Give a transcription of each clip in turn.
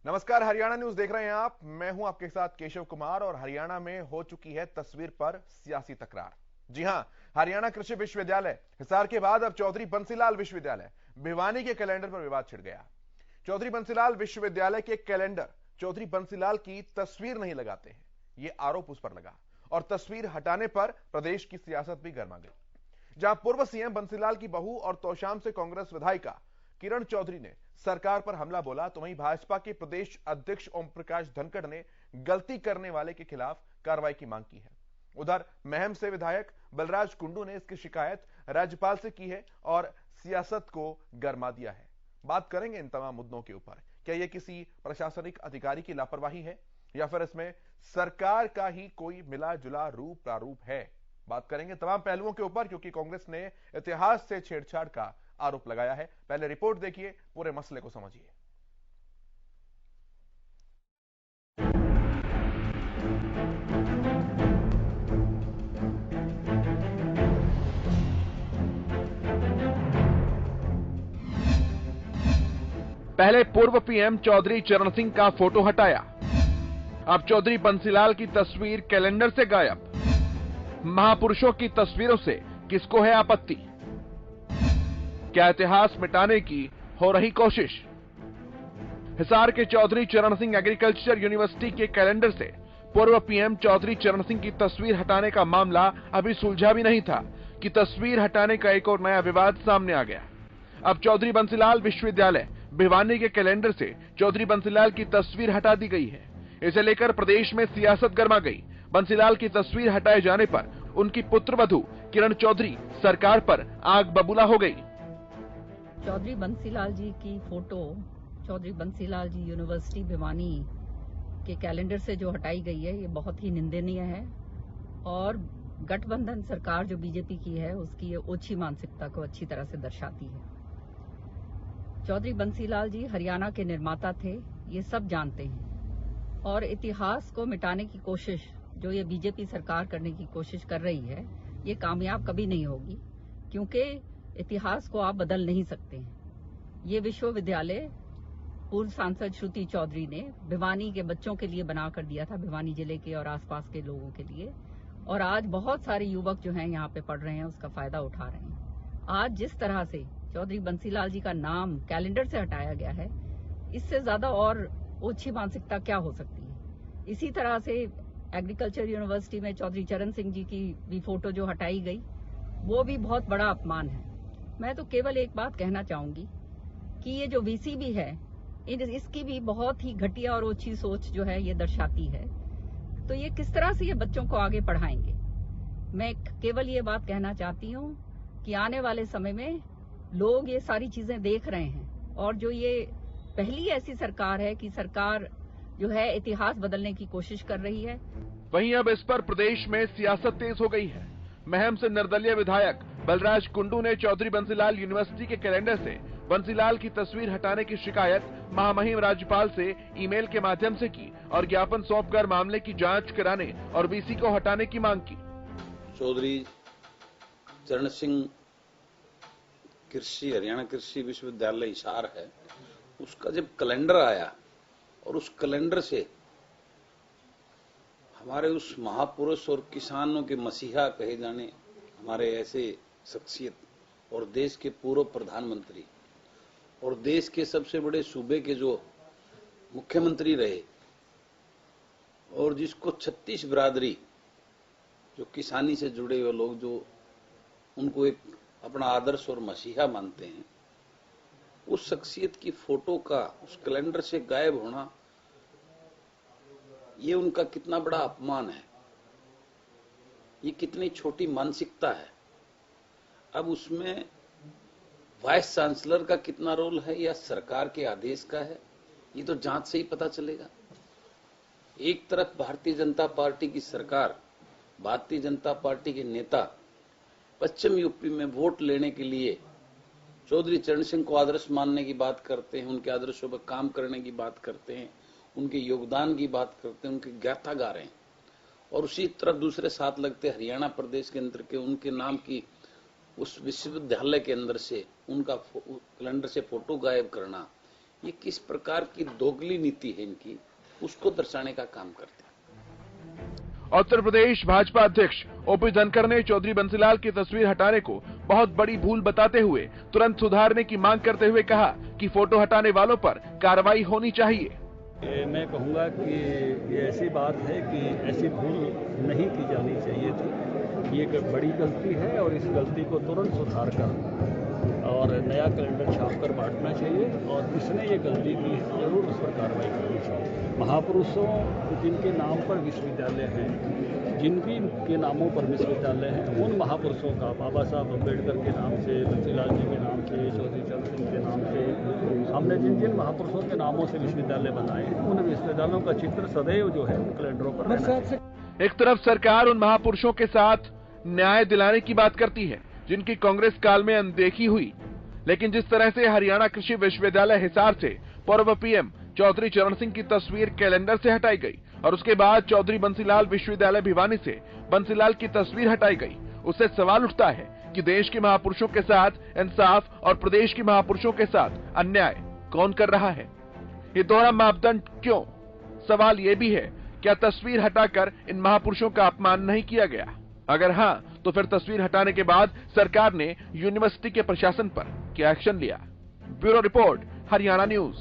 नमस्कार, हरियाणा न्यूज देख रहे हैं आप। मैं हूं आपके साथ केशव कुमार और हरियाणा में हो चुकी है तस्वीर पर सियासी तकरार। जी हां, हरियाणा कृषि विश्वविद्यालय हिसार के बाद अब चौधरी बंसीलाल विश्वविद्यालय भिवानी के कैलेंडर पर विवाद छिड़ गया। चौधरी बंसीलाल विश्वविद्यालय के कैलेंडर चौधरी बंसीलाल की तस्वीर नहीं लगाते हैं, यह आरोप उस पर लगा और तस्वीर हटाने पर प्रदेश की सियासत भी गर्मा गई। जहां पूर्व सीएम बंसीलाल की बहू और तोशाम से कांग्रेस विधायिका किरण चौधरी ने सरकार पर हमला बोला, तो वहीं भाजपा के प्रदेश अध्यक्ष ओम प्रकाश धनखड़ ने गलती करने वाले के खिलाफ कार्रवाई की मांग की है। उधर महम से विधायक बलराज कुंडू ने इसकी शिकायत राज्यपाल से की है और सियासत को गरमा दिया है। बात करेंगे इन तमाम मुद्दों के ऊपर। क्या यह किसी प्रशासनिक अधिकारी की लापरवाही है या फिर इसमें सरकार का ही कोई मिला जुला रूप प्रारूप है? बात करेंगे तमाम पहलुओं के ऊपर, क्योंकि कांग्रेस ने इतिहास से छेड़छाड़ का आरोप लगाया है। पहले रिपोर्ट देखिए, पूरे मसले को समझिए। पहले पूर्व पीएम चौधरी चरण सिंह का फोटो हटाया, अब चौधरी बंसीलाल की तस्वीर कैलेंडर से गायब। महापुरुषों की तस्वीरों से किसको है आपत्ति? क्या इतिहास मिटाने की हो रही कोशिश? हिसार के चौधरी चरण सिंह एग्रीकल्चर यूनिवर्सिटी के कैलेंडर से पूर्व पीएम चौधरी चरण सिंह की तस्वीर हटाने का मामला अभी सुलझा भी नहीं था कि तस्वीर हटाने का एक और नया विवाद सामने आ गया। अब चौधरी बंसीलाल विश्वविद्यालय भिवानी के कैलेंडर से चौधरी बंसीलाल की तस्वीर हटा दी गई है। इसे लेकर प्रदेश में सियासत गर्मा गई। बंसीलाल की तस्वीर हटाए जाने पर उनकी पुत्रवधू किरण चौधरी सरकार पर आग बबूला हो गई। चौधरी बंसीलाल जी की फोटो चौधरी बंसीलाल जी यूनिवर्सिटी भिवानी के कैलेंडर से जो हटाई गई है, ये बहुत ही निंदनीय है और गठबंधन सरकार जो बीजेपी की है उसकी ये ओछी मानसिकता को अच्छी तरह से दर्शाती है। चौधरी बंसीलाल जी हरियाणा के निर्माता थे, ये सब जानते हैं, और इतिहास को मिटाने की कोशिश जो ये बीजेपी सरकार करने की कोशिश कर रही है, ये कामयाब कभी नहीं होगी, क्योंकि इतिहास को आप बदल नहीं सकते हैं। ये विश्वविद्यालय पूर्व सांसद श्रुति चौधरी ने भिवानी के बच्चों के लिए बनाकर दिया था, भिवानी जिले के और आसपास के लोगों के लिए, और आज बहुत सारे युवक जो हैं यहाँ पे पढ़ रहे हैं, उसका फायदा उठा रहे हैं। आज जिस तरह से चौधरी बंसीलाल जी का नाम कैलेंडर से हटाया गया है, इससे ज्यादा और ओछी मानसिकता क्या हो सकती है। इसी तरह से एग्रीकल्चर यूनिवर्सिटी में चौधरी चरण सिंह जी की भी फोटो जो हटाई गई, वो भी बहुत बड़ा अपमान है। मैं तो केवल एक बात कहना चाहूंगी कि ये जो वीसी भी है, इसकी भी बहुत ही घटिया और ओछी सोच जो है ये दर्शाती है। तो ये किस तरह से ये बच्चों को आगे पढ़ाएंगे? मैं केवल ये बात कहना चाहती हूँ कि आने वाले समय में लोग ये सारी चीजें देख रहे हैं, और जो ये पहली ऐसी सरकार है कि सरकार जो है इतिहास बदलने की कोशिश कर रही है। वहीं अब इस पर प्रदेश में सियासत तेज हो गई है। महम से निर्दलीय विधायक बलराज कुंडू ने चौधरी बंसीलाल यूनिवर्सिटी के कैलेंडर से बंसीलाल की तस्वीर हटाने की शिकायत महामहिम राज्यपाल से ईमेल के माध्यम से की और ज्ञापन सौंपकर मामले की जांच कराने और वीसी को हटाने की मांग की। चौधरी चरण सिंह हरियाणा कृषि विश्वविद्यालय हिसार है, उसका जब कैलेंडर आया और उस कैलेंडर से हमारे उस महापुरुष और किसानों के मसीहा कहे जाने हमारे ऐसे शख्सियत और देश के पूर्व प्रधानमंत्री और देश के सबसे बड़े सूबे के जो मुख्यमंत्री रहे, और जिसको 36 बिरादरी जो किसानी से जुड़े हुए लोग जो उनको एक अपना आदर्श और मसीहा मानते हैं, उस शख्सियत की फोटो का उस कैलेंडर से गायब होना, ये उनका कितना बड़ा अपमान है, ये कितनी छोटी मानसिकता है। अब उसमें वाइस चांसलर का कितना रोल है या सरकार के आदेश का है, ये तो जांच से ही पता चलेगा। एक तरफ भारतीय जनता पार्टी की सरकार, भारतीय जनता पार्टी के नेता पश्चिम यूपी में वोट लेने के लिए चौधरी चरण सिंह को आदर्श मानने की बात करते हैं, उनके आदर्शों पर काम करने की बात करते हैं, उनके योगदान की बात करते हैं, उनकी गाथा गा रहे हैं, और उसी तरफ दूसरे साथ लगते हरियाणा प्रदेश के अंदर के उनके नाम की उस विश्वविद्यालय के अंदर से उनका कैलेंडर से फोटो गायब करना, ये किस प्रकार की दोगली नीति है इनकी, उसको दर्शाने का काम करते हैं। उत्तर प्रदेश भाजपा अध्यक्ष ओपी धनखड़ ने चौधरी बंसीलाल की तस्वीर हटाने को बहुत बड़ी भूल बताते हुए तुरंत सुधारने की मांग करते हुए कहा कि फोटो हटाने वालों पर कार्रवाई होनी चाहिए। मैं कहूँगा कि ये ऐसी बात है कि ऐसी भूल नहीं की जानी चाहिए थी। ये एक बड़ी गलती है और इस गलती को तुरंत सुधार कर और नया कैलेंडर छापकर बांटना चाहिए और जिसने ये गलती की है जरूर उस पर कार्रवाई करनी चाहिए। महापुरुषों जिनके नाम पर विश्वविद्यालय हैं, जिन भी के नामों पर विश्वविद्यालय हैं, उन महापुरुषों का बाबा साहब अम्बेडकर के नाम से, बंसीलाल जी के नाम से, चौधरी चरण सिंह के नाम से, हमने जिन जिन महापुरुषों के नामों से विश्वविद्यालय बनाए हैं, उन विश्वविद्यालयों का चित्र सदैव जो है कैलेंडरों पर रहना चाहिए। एक तरफ सरकार उन महापुरुषों के साथ न्याय दिलाने की बात करती है जिनकी कांग्रेस काल में अनदेखी हुई, लेकिन जिस तरह से हरियाणा कृषि विश्वविद्यालय हिसार से पूर्व पीएम चौधरी चरण सिंह की तस्वीर कैलेंडर से हटाई गई और उसके बाद चौधरी बंसीलाल विश्वविद्यालय भिवानी से बंसीलाल की तस्वीर हटाई गई, उससे सवाल उठता है कि देश के महापुरुषों के साथ इंसाफ और प्रदेश के महापुरुषों के साथ अन्याय कौन कर रहा है? ये दोहरा मापदंड क्यों? सवाल ये भी है, क्या तस्वीर हटाकर इन महापुरुषों का अपमान नहीं किया गया? अगर हाँ, तो फिर तस्वीर हटाने के बाद सरकार ने यूनिवर्सिटी के प्रशासन पर क्या एक्शन लिया? Bureau report, Haryana news.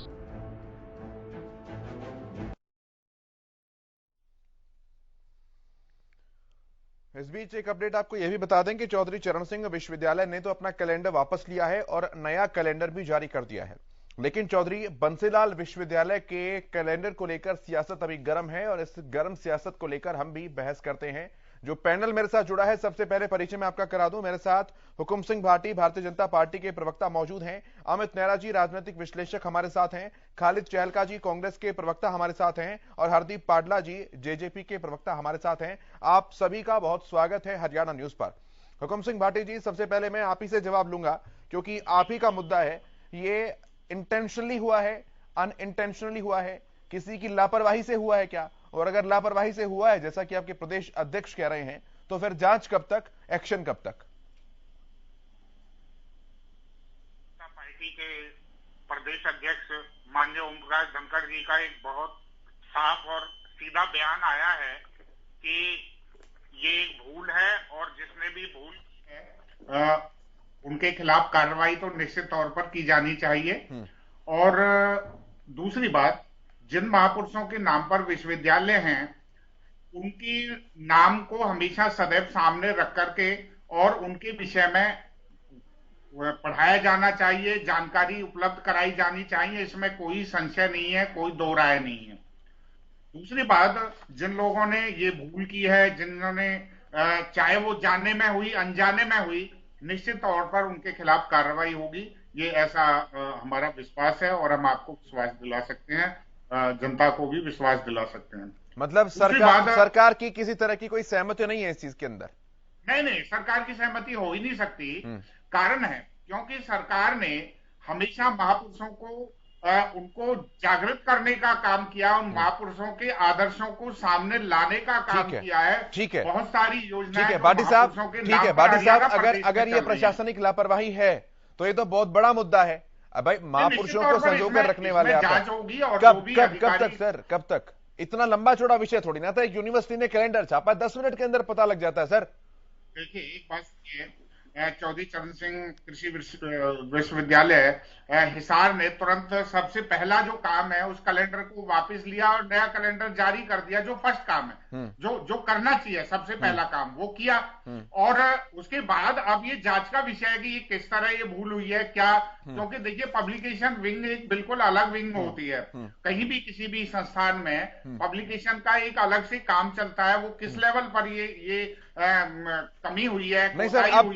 इस बीच एक अपडेट आपको यह भी बता दें कि चौधरी चरण सिंह विश्वविद्यालय ने तो अपना कैलेंडर वापस लिया है और नया कैलेंडर भी जारी कर दिया है, लेकिन चौधरी बंसीलाल विश्वविद्यालय के कैलेंडर को लेकर सियासत अभी गर्म है और इस गर्म सियासत को लेकर हम भी बहस करते हैं। जो पैनल मेरे साथ जुड़ा है, सबसे पहले परिचय मैं आपका करा दूं। मेरे साथ हुकुम सिंह भाटी भारतीय जनता पार्टी के प्रवक्ता मौजूद हैं, अमित नेहरा जी राजनीतिक विश्लेषक हमारे साथ हैं, खालिद चहलका जी कांग्रेस के प्रवक्ता हमारे साथ हैं और हरदीप पाडला जी जेजेपी के प्रवक्ता हमारे साथ हैं। आप सभी का बहुत स्वागत है हरियाणा न्यूज पर। हुकुम सिंह भाटी जी, सबसे पहले मैं आप ही से जवाब लूंगा क्योंकि आप ही का मुद्दा है। ये इंटेंशनली हुआ है, अनइंटेंशनली हुआ है, किसी की लापरवाही से हुआ है क्या? और अगर लापरवाही से हुआ है जैसा कि आपके प्रदेश अध्यक्ष कह रहे हैं, तो फिर जांच कब तक, एक्शन कब तक? पार्टी के प्रदेश अध्यक्ष माननीय ओम प्रकाश धनखड़ जी का एक बहुत साफ और सीधा बयान आया है कि ये एक भूल है और जिसने भी भूल की है उनके खिलाफ कार्रवाई तो निश्चित तौर पर की जानी चाहिए। और दूसरी बात, जिन महापुरुषों के नाम पर विश्वविद्यालय हैं, उनकी नाम को हमेशा सदैव सामने रख करके और उनके विषय में पढ़ाया जाना चाहिए, जानकारी उपलब्ध कराई जानी चाहिए, इसमें कोई संशय नहीं है, कोई दो राय नहीं है। दूसरी बात, जिन लोगों ने ये भूल की है, जिन्होंने चाहे वो जानने में हुई अनजाने में हुई, निश्चित तौर पर उनके खिलाफ कार्रवाई होगी, ये ऐसा हमारा विश्वास है और हम आपको विश्वास दिला सकते हैं, जनता को भी विश्वास दिला सकते हैं। मतलब सरकार की किसी तरह की कोई सहमति नहीं है इस चीज के अंदर? नहीं, सरकार की सहमति हो ही नहीं सकती। कारण है क्योंकि सरकार ने हमेशा महापुरुषों को उनको जागृत करने का काम किया, उन महापुरुषों के आदर्शों को सामने लाने का काम किया है। ठीक है, बहुत सारी योजनाएं। ठीक है भाटी साहब, ठीक है भाटी साहब, अगर ये प्रशासनिक लापरवाही है तो ये तो बहुत बड़ा मुद्दा है। अब भाई महापुरुषों को संजोकर रखने वाले जांच होगी और कब तक सर, कब तक? इतना लंबा चौड़ा विषय थोड़ी ना था। एक यूनिवर्सिटी ने कैलेंडर छापा, 10 मिनट के अंदर पता लग जाता है सर। देखिए, एक बात ये, चौधरी चरण सिंह कृषि विश्वविद्यालय हिसार ने तुरंत सबसे पहला जो काम है उस कैलेंडर को वापस लिया और नया कैलेंडर जारी कर दिया। जो फर्स्ट काम है, जो करना चाहिए, सबसे पहला काम वो किया। और उसके बाद अब ये जांच का विषय है कि ये किस तरह ये भूल हुई है क्या, क्योंकि देखिए पब्लिकेशन विंग एक बिल्कुल अलग विंग होती है। कहीं भी किसी भी संस्थान में पब्लिकेशन का एक अलग से काम चलता है। वो किस लेवल पर ये कमी हुई है, नहीं सर, अब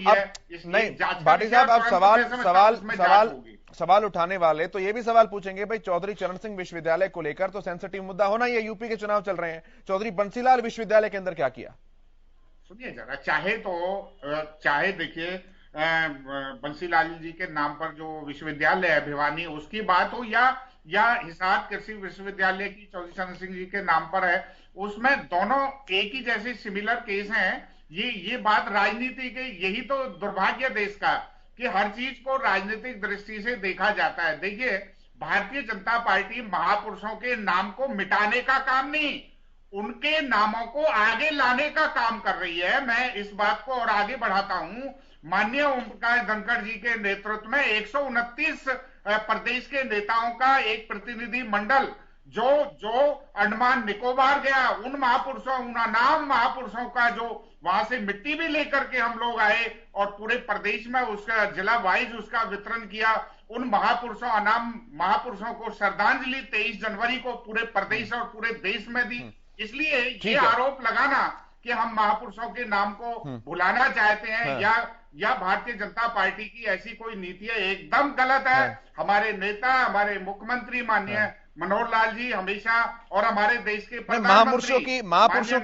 नहीं भाटी साहब, अब सवाल उठाने वाले तो ये भी सवाल पूछेंगे भाई, चौधरी चरण सिंह विश्वविद्यालय को लेकर तो सेंसिटिव मुद्दा होना, ये यूपी के चुनाव चल रहे हैं, चौधरी बंसीलाल विश्वविद्यालय के अंदर क्या किया? सुनिए जरा, चाहे देखिए बंसीलाल जी के नाम पर जो विश्वविद्यालय है भिवानी, उसकी बात हो या हिसार कृषि विश्वविद्यालय की चौधरी चरण सिंह जी के नाम पर है, उसमें दोनों एक ही जैसे सिमिलर केस हैं। ये बात राजनीति के, यही तो दुर्भाग्य देश का कि हर चीज को राजनीतिक दृष्टि से देखा जाता है। देखिए, भारतीय जनता पार्टी महापुरुषों के नाम को मिटाने का काम नहीं, उनके नामों को आगे लाने का काम कर रही है। मैं इस बात को और आगे बढ़ाता हूं। माननीय ओम प्रकाश धनखड़ जी के नेतृत्व में 129 प्रदेश के नेताओं का एक प्रतिनिधि मंडल जो अंडमान निकोबार गया, उन महापुरुषों, उन अनाम महापुरुषों का जो वहां से मिट्टी भी लेकर के हम लोग आए और पूरे प्रदेश में उसका जिला वाइज उसका वितरण किया। उन महापुरुषों, अनाम महापुरुषों को श्रद्धांजलि 23 जनवरी को पूरे प्रदेश और पूरे देश में दी। इसलिए ये आरोप लगाना कि हम महापुरुषों के नाम को भुलाना चाहते हैं या भारतीय जनता पार्टी की ऐसी कोई नीति है, एकदम गलत है। हमारे नेता, हमारे मुख्यमंत्री माननीय मनोहर लाल जी हमेशा, और हमारे देश के महापुरुषों की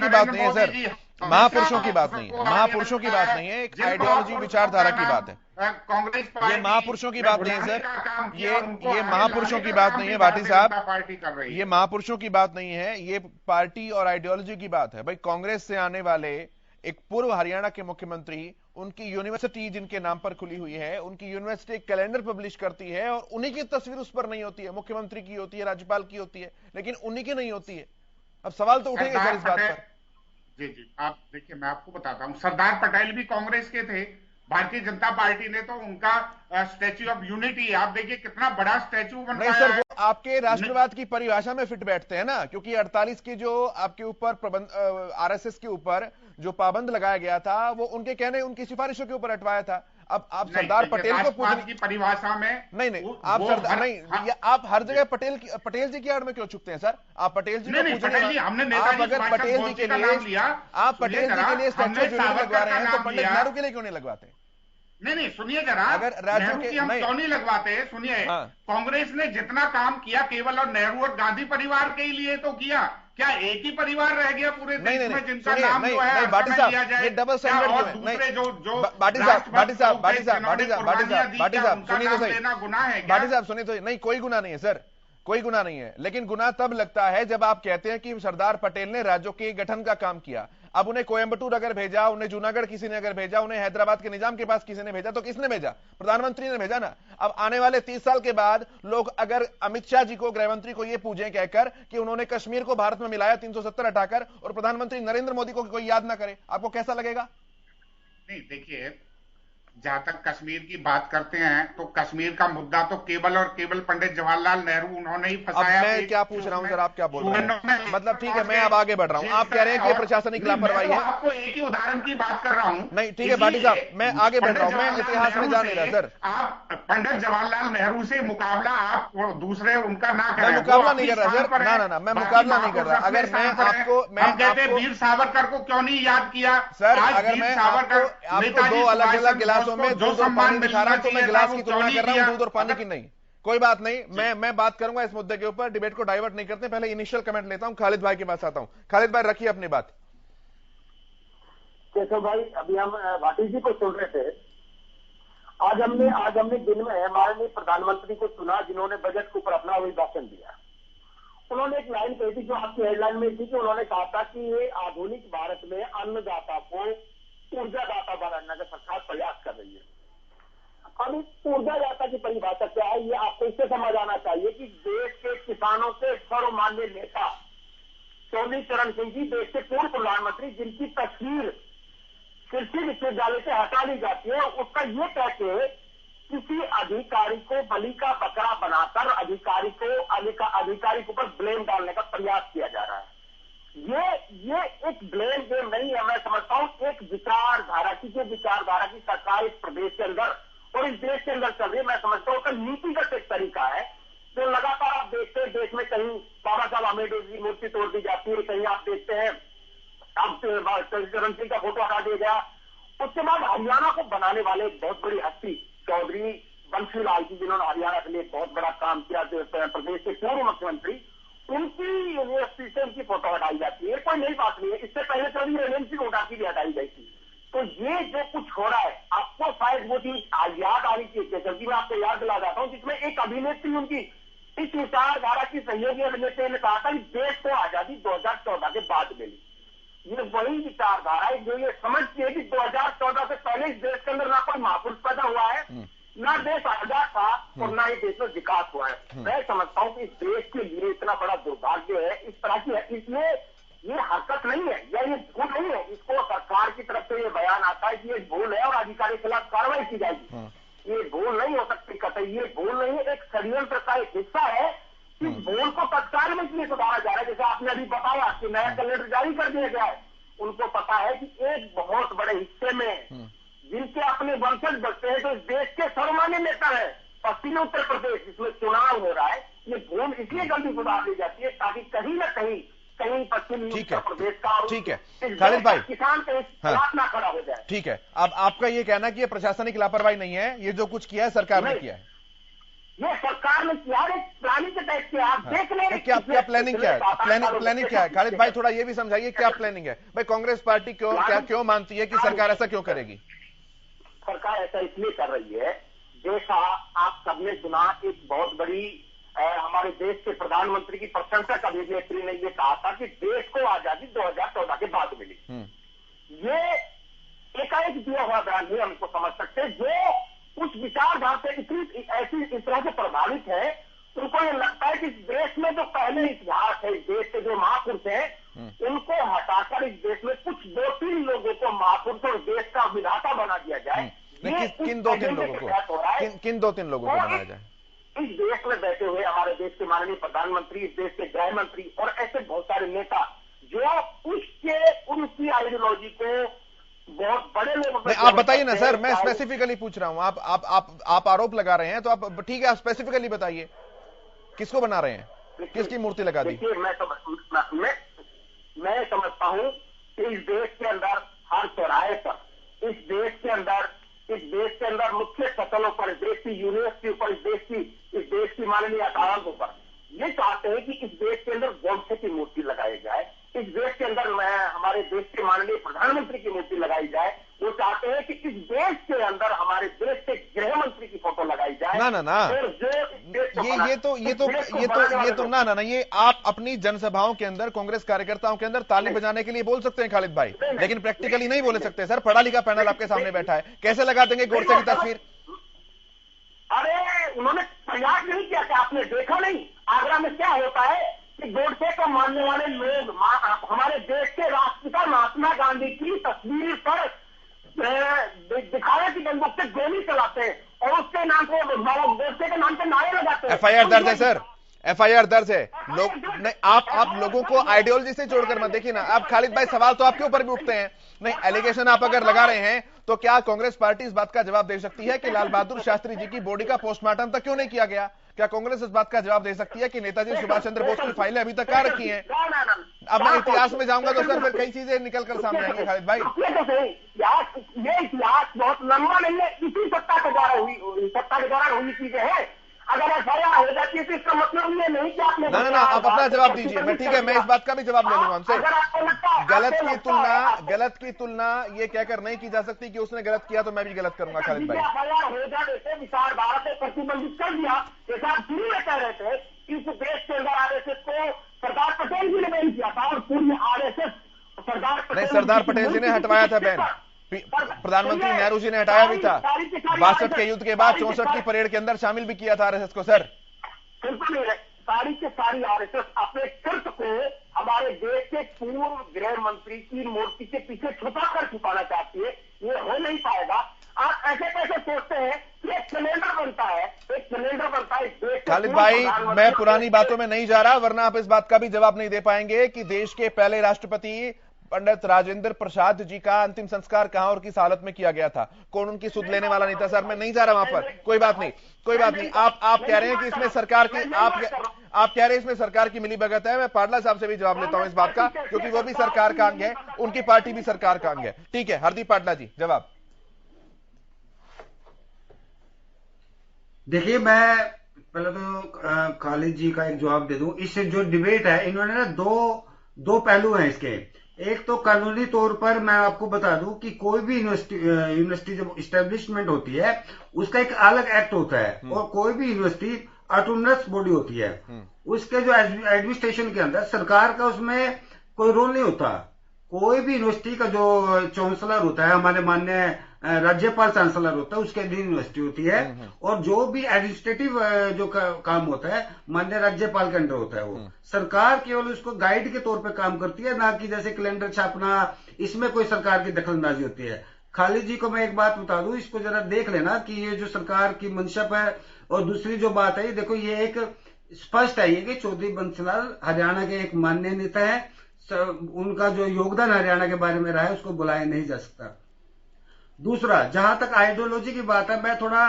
बात नहीं है सर, महापुरुषों की बात नहीं है, महापुरुषों की बात नहीं है, एक आइडियोलॉजी विचारधारा की बात है। कांग्रेस पार्टी, ये महापुरुषों की बात नहीं है सर, ये महापुरुषों की बात नहीं है भाटी साहब, ये महापुरुषों की बात नहीं है, ये पार्टी और आइडियोलॉजी की बात है। भाई कांग्रेस से आने वाले एक पूर्व हरियाणा के मुख्यमंत्री, उनकी यूनिवर्सिटी जिनके नाम पर खुली हुई है, उनकी यूनिवर्सिटी एक कैलेंडर पब्लिश करती है और उन्हीं की तस्वीर उस पर नहीं होती है, मुख्यमंत्री की होती है, राज्यपाल की होती है, लेकिन उन्हीं की नहीं होती है। अब सवाल तो उठेगा सर इस बात पर। जी, आप देखिए, मैं आपको बताता हूं, सरदार पटेल भी कांग्रेस के थे। भारतीय जनता पार्टी ने तो उनका स्टैच्यू ऑफ यूनिटी, आप देखिए कितना बड़ा स्टैच्यू बनवाया है। नहीं सर, वो आपके राष्ट्रवाद की परिभाषा में फिट बैठते हैं ना, क्योंकि 48 की जो आपके ऊपर आरएसएस के ऊपर जो पाबंद लगाया गया था, वो उनके कहने, उनकी सिफारिशों के ऊपर हटवाया था। अब आप सरदार पटेल को पूछने की परिभाषा में नहीं, आप सरदार नहीं, आप हर जगह पटेल जी की आड़ में क्यों छुपते हैं सर? आप पटेल जी को पूछने, आप अगर पटेल जी के लिए, आप पटेल जी के लिए स्टैच्यू लगवा रहे हैं तो पंडित नेहरू के लिए क्यों नहीं लगवाते? नहीं, सुनिए जरा, अगर राज्यों के हम क्यों नहीं लगवाते? सुनिए, कांग्रेस ने जितना काम किया केवल और नेहरू और गांधी परिवार के लिए तो किया, क्या एक ही परिवार रह गया पूरे देश में जिनका नाम जो है भाटी साहब, ये डबल स्टैंडर्ड क्यों है? नहीं, भाटी साहब सुनिए तो सही, गुनाह है? भाटी साहब सुनिए तो, नहीं कोई गुनाह नहीं है सर, कोई गुनाह नहीं है, लेकिन गुनाह तब लगता है जब आप कहते हैं कि सरदार पटेल ने राज्यों के गठन का काम किया। अब उन्हें कोयंबटूर अगर भेजा, उन्हें जूनागढ़ किसी ने अगर भेजा, उन्हें हैदराबाद के निजाम के पास किसी ने भेजा, तो किसने भेजा? प्रधानमंत्री ने भेजा ना। अब आने वाले 30 साल के बाद लोग अगर अमित शाह जी को, गृहमंत्री को, यह पूछें कहकर कि उन्होंने कश्मीर को भारत में मिलाया 370 हटाकर, और प्रधानमंत्री नरेंद्र मोदी को कोई याद ना करे, आपको कैसा लगेगा? नहीं, देखिए, जहां तक कश्मीर की बात करते हैं तो कश्मीर का मुद्दा तो केवल और केवल पंडित जवाहरलाल नेहरू उन्होंने ही फंसाया। अब मैं क्या पूछ रहा हूं सर, आप क्या बोल रहे हैं? मतलब ठीक है, मैं अब आगे बढ़ रहा हूं, आप कह रहे हैं कि प्रशासनिक लापरवाही है। आपको एक ही उदाहरण की बात कर रहा हूं। नहीं ठीक है भाटी साहब, मैं आगे बढ़ रहा हूं, मैं इतिहास में जा नहीं रहा सर। आप पंडित जवाहरलाल नेहरू से मुकाबला आप दूसरे उनका ना करें। मैं मुकाबला नहीं कर रहा सर, ना, मैं मुकाबला नहीं कर रहा। अगर मैं आपको, हम कहते वीर सावरकर को क्यों नहीं याद किया सर? अगर मैं आपको दो अलग अलग गिलासों में दूध और पानी दिखा रहा हूं तो मैं गिलास की तुलना कर रहा हूं दूध और पानी की नहीं। कोई बात नहीं, मैं बात करूंगा इस मुद्दे के ऊपर, डिबेट को डाइवर्ट नहीं करते। पहले इनिशियल कमेंट लेता हूं, खालिद भाई के पास आता हूं। खालिद भाई रखिए अपनी बात। केशव भाई, अभी हम भाटी जी को सुन रहे थे। आज हमने दिन में माननीय प्रधानमंत्री को सुना, जिन्होंने बजट के ऊपर अपना अभिभाषण दिया। उन्होंने एक लाइन कही थी जो आपकी हेडलाइन में थी, कि उन्होंने कहा था कि ये आधुनिक भारत में अन्नदाता को ऊर्जादाता बनाने का सरकार प्रयास कर रही है। अब इस ऊर्जादाता की परिभाषा क्या है, ये आपको इससे समझ आना चाहिए कि देश के किसानों के सर्वमान्य नेता चौधरी चरण सिंह जी, देश के पूर्व प्रधानमंत्री, जिनकी तस्वीर कृषि विश्वविद्यालय से हटा ली जाती है, उसका ये कहते किसी अधिकारी को बलि का बकरा बनाकर अधिकारी के ऊपर ब्लेम डालने का प्रयास किया जा रहा है। ये एक ब्लेम गेम नहीं है। मैं समझता हूं एक विचारधारा की, जो विचारधारा की सरकार इस प्रदेश के अंदर और इस देश के अंदर चल रही है, मैं समझता हूं कि नीतिगत एक तरीका है जो लगातार आप देखते हैं देश में। कहीं बाबा साहब आम्बेडकर की मूर्ति तोड़ दी जाती है, कहीं आप देखते हैं अब चरण सिंह का फोटो हटा दिया गया। उसके बाद हरियाणा को बनाने वाले एक बहुत बड़ी हस्ती चौधरी बंसी लाल जी, जिन्होंने हरियाणा के लिए बहुत बड़ा काम किया, प्रदेश के पूर्व मुख्यमंत्री, उनकी यूनिवर्सिटी से उनकी फोटो हटाई जाती है। कोई नई बात नहीं है। इससे पहले चौधरी रंजन सिंह उठा की भी हटाई गई थी। तो ये जो कुछ हो रहा है, आपको शायद वो चीज याद आनी चाहिए। जल्दी मैं आपको याद दिला जाता हूँ, जिसमें एक अभिनेत्री उनकी इस विचारधारा की सहयोगी अभिनेत्री ने कहा था कि देश को आजादी 2014 के बाद मिली। ये वही विचारधारा है जो ये समझती है कि 2014 से पहले इस देश के अंदर ना कोई महापुरुष पैदा हुआ है, ना देश आजाद था और ना ही देश में विकास हुआ है। मैं समझता हूँ कि इस देश के लिए इतना बड़ा दुर्भाग्य है, इस तरह की इसलिए ये हरकत नहीं है या ये भूल नहीं है। इसको सरकार की तरफ से ये बयान आता है कि ये भूल है और अधिकारी के खिलाफ कार्रवाई की जाएगी। ये भूल नहीं हो सकती कतई, ये भूल नहीं है, एक षड्यंत्र का एक हिस्सा है। इस भूल को तत्काल में इसलिए सुधारा जा रहा है, जैसे आपने अभी बताया कि नया कैलेंडर जारी कर दिया गया है। उनको पता है कि एक बहुत बड़े हिस्से में जिनके अपने वंशज बचते हैं, तो इस देश के सर्वमान्य नेता है पश्चिमी उत्तर प्रदेश, जिसमें चुनाव हो रहा है। ये भूल इसलिए जल्दी सुधार दी जाती है ताकि कहीं न कहीं पश्चिमी उत्तर प्रदेश का, ठीक है खालिद भाई, किसान के खिलाफ ना खड़ा हो जाए। ठीक है, अब आपका ये कहना कि ये प्रशासनिक लापरवाही नहीं है, ये जो कुछ किया है सरकार ने किया है, ये सरकार ने किया है, प्लानिंग के तहत किया। आप देख लें क्या प्लानिंग क्या है, प्लानिंग क्या है खालिद भाई, थोड़ा ये भी समझाइए क्या प्लानिंग है भाई। कांग्रेस पार्टी क्यों मानती है कि सरकार ऐसा क्यों करेगी? सरकार ऐसा इसलिए कर रही है, जैसा आप सबने सुना, एक बहुत बड़ी हमारे देश के प्रधानमंत्री की प्रशंसक अभिनेत्री ने ये कहा था कि देश को आजादी 2014 के बाद मिली। ये एकाएक दिया हुआ बयान नहीं हमको समझ सकते। जो उस विचारधारा से इस तरह से प्रभावित है, उनको ये लगता है कि इस देश में जो पहले इतिहास है, इस देश के जो महापुरुष हैं, उनको हटाकर इस देश में कुछ 2-3 लोगों को महापुरुष और देश का विधाता बना दिया जाए। किन 2-3 लोगों को, किन 2-3 लोगों को बनाया जाए? इस देश में बैठे हुए हमारे देश के माननीय प्रधानमंत्री, इस देश के गृह मंत्री और ऐसे बहुत सारे नेता जो उनकी आइडियोलॉजी को बहुत बड़े लोग। आप बताइए ना सर, मैं स्पेसिफिकली पूछ रहा हूं। आप आरोप लगा रहे हैं तो आप ठीक है, आप स्पेसिफिकली बताइए किसको बना रहे हैं, किसकी मूर्ति लगा दी? देखिए, मैं समझता हूं कि इस देश के अंदर हर चौराहे पर, इस देश के अंदर मुख्य स्थलों पर, इस देश की यूनिवर्सिटी पर, इस देश की माननीय अदालतों पर ये चाहते हैं कि इस देश के अंदर गॉडसे की मूर्ति लगाई जाए। इस देश के अंदर हमारे देश के माननीय प्रधानमंत्री की मूर्ति लगाई जाए। वो चाहते हैं कि इस देश के अंदर हमारे देश के गृह मंत्री की फोटो लगाई जाए। ना ये आप अपनी जनसभाओं के अंदर कांग्रेस कार्यकर्ताओं के अंदर ताली बजाने के लिए बोल सकते हैं खालिद भाई, लेकिन प्रैक्टिकली नहीं बोल सकते सर। पढ़ा लिखा पैनल आपके सामने बैठा है, कैसे लगा देंगे गोडसे की तस्वीर? अरे उन्होंने प्रयास नहीं किया क्या? आपने देखा नहीं आगरा में क्या होता है कि गोडसे को मानने वाले लोग हमारे देश के राष्ट्रपिता महात्मा गांधी की तस्वीर पर दिखावे की बंदूक से गोली चलाते हैं और उसके नाम पे गोडसे के नाम पे नारे लगाते हैं। FIR दर्ज है सर, FIR दर्ज है। लोग नहीं, आप लोगों को आइडियोलॉजी से जोड़कर मत देखिए ना। आप खालिद भाई, सवाल तो आपके ऊपर भी उठते हैं। नहीं, एलिगेशन आप अगर लगा रहे हैं तो क्या कांग्रेस पार्टी इस बात का जवाब दे सकती है कि लाल बहादुर शास्त्री जी की बॉडी का पोस्टमार्टम तक क्यों नहीं किया गया? क्या कांग्रेस इस बात का जवाब दे सकती है कि नेताजी सुभाष चंद्र बोस की फाइलें अभी तक कहां रखी हैं? अब मैं इतिहास में जाऊंगा तो सर फिर कई चीजें निकल कर सामने आएंगी खालिद भाई। ये इतिहास बहुत लंबा नहीं है, इसी सत्ता के दौरान हुई चीजें हैं। अगर FIR हो जाती है तो इसका मतलब ये नहीं कि आपने ना आप अपना जवाब दीजिए। मैं ठीक है, मैं इस बात का भी जवाब ले लूंगा उनसे। गलत की तुलना ये कहकर नहीं की जा सकती कि उसने गलत किया तो मैं भी गलत करूंगा खालिद भाई। FIR हो जाने से विचारधारा से प्रतिबंधित कर दिया, जैसा आप शुरू में कह रहे थे कि इस देश के अंदर RSS को सरदार पटेल जी ने बैन किया था और पूरी RSS सरदार पटेल जी ने हटवाया था बैन, प्रधानमंत्री नेहरू जी ने हटाया भी था। 62 के युद्ध के बाद 64 की परेड के अंदर शामिल भी किया था RSS को सर। बिल्कुल नहीं, सारी के सारी RSS अपने कृत्य को हमारे देश के पूर्व गृह मंत्री की मूर्ति के पीछे छुपाना चाहती है। ये हो नहीं पाएगा। आप ऐसे कैसे सोचते हैं कि एक कैलेंडर बनता है खालिद भाई, मैं पुरानी बातों में नहीं जा रहा, वरना आप इस बात का भी जवाब नहीं दे पाएंगे कि देश के पहले राष्ट्रपति पंडित राजेंद्र प्रसाद जी का अंतिम संस्कार कहां और किस हालत में किया गया था, कौन उनकी सुध लेने वाला नहीं था। सर मैं नहीं जा रहा वहां पर, कोई बात नहीं। आप कह रहे हैं कि इसमें सरकार की आप कह रहे हैं इसमें सरकार की मिलीभगत है। मैं पाडला साहब से भी जवाब लेता हूं इस बात का, क्योंकि वो भी सरकार का अंग है, उनकी पार्टी भी सरकार का अंग है। ठीक है, हरदीप पाडला जी जवाब। देखिए, मैं पहले तो खालिद जी का एक जवाब दे दूं। इससे जो डिबेट है, इन्होंने ना दो पहलू हैं इसके। एक तो कानूनी तौर पर मैं आपको बता दूं कि कोई भी यूनिवर्सिटी जब इस्टेब्लिशमेंट होती है उसका एक अलग एक्ट होता है, और कोई भी यूनिवर्सिटी ऑटोनमस बॉडी होती है। उसके जो एडमिनिस्ट्रेशन के अंदर सरकार का उसमें कोई रोल नहीं होता। कोई भी यूनिवर्सिटी का जो चांसलर होता है, हमारे माननीय राज्यपाल चांसलर होता है, उसके अधीन यूनिवर्सिटी होती है। और जो भी एडमिनिस्ट्रेटिव जो काम होता है माननीय राज्यपाल के अंडर होता है। वो सरकार केवल उसको गाइड के तौर पे काम करती है, ना कि जैसे कैलेंडर छापना, इसमें कोई सरकार की दखलंदाजी होती है। खालिद जी को मैं एक बात बता दूं, इसको जरा देख लेना कि ये जो सरकार की मंशा है। और दूसरी जो बात है, देखो ये एक स्पष्ट है ये कि चौधरी बंसीलाल हरियाणा के एक मान्य नेता है, उनका जो योगदान हरियाणा के बारे में रहा है उसको बुलाया नहीं जा सकता। दूसरा, जहां तक आइडियोलॉजी की बात है, मैं थोड़ा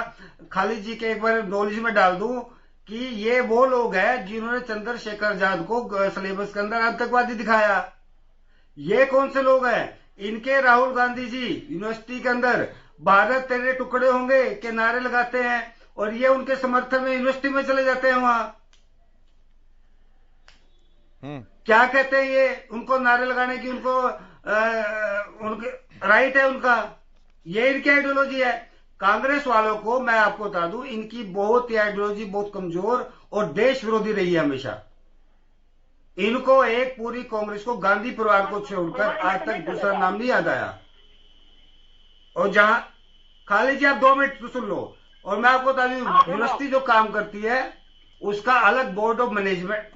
खालिद जी के एक बार नॉलेज में डाल दूं कि ये वो लोग हैं जिन्होंने चंद्रशेखर आजाद को सिलेबस के अंदर आतंकवादी दिखाया। ये कौन से लोग हैं? इनके राहुल गांधी जी यूनिवर्सिटी के अंदर भारत तेरे टुकड़े होंगे के नारे लगाते हैं और ये उनके समर्थन में यूनिवर्सिटी में चले जाते हैं। वहां क्या कहते हैं ये? उनको नारे लगाने की उनको उनके राइट है उनका। ये इनकी आइडियोलॉजी है। कांग्रेस वालों को मैं आपको बता दूं, इनकी बहुत ही आइडियोलॉजी बहुत कमजोर और देश विरोधी रही है हमेशा। इनको एक पूरी कांग्रेस को गांधी परिवार को छोड़कर आज तक दूसरा नाम नहीं याद आया। और जहां खालिद जी आप 2 मिनट तो सुन लो, और मैं आपको बता दूं यूनिवर्सिटी जो काम करती है उसका अलग बोर्ड ऑफ मैनेजमेंट,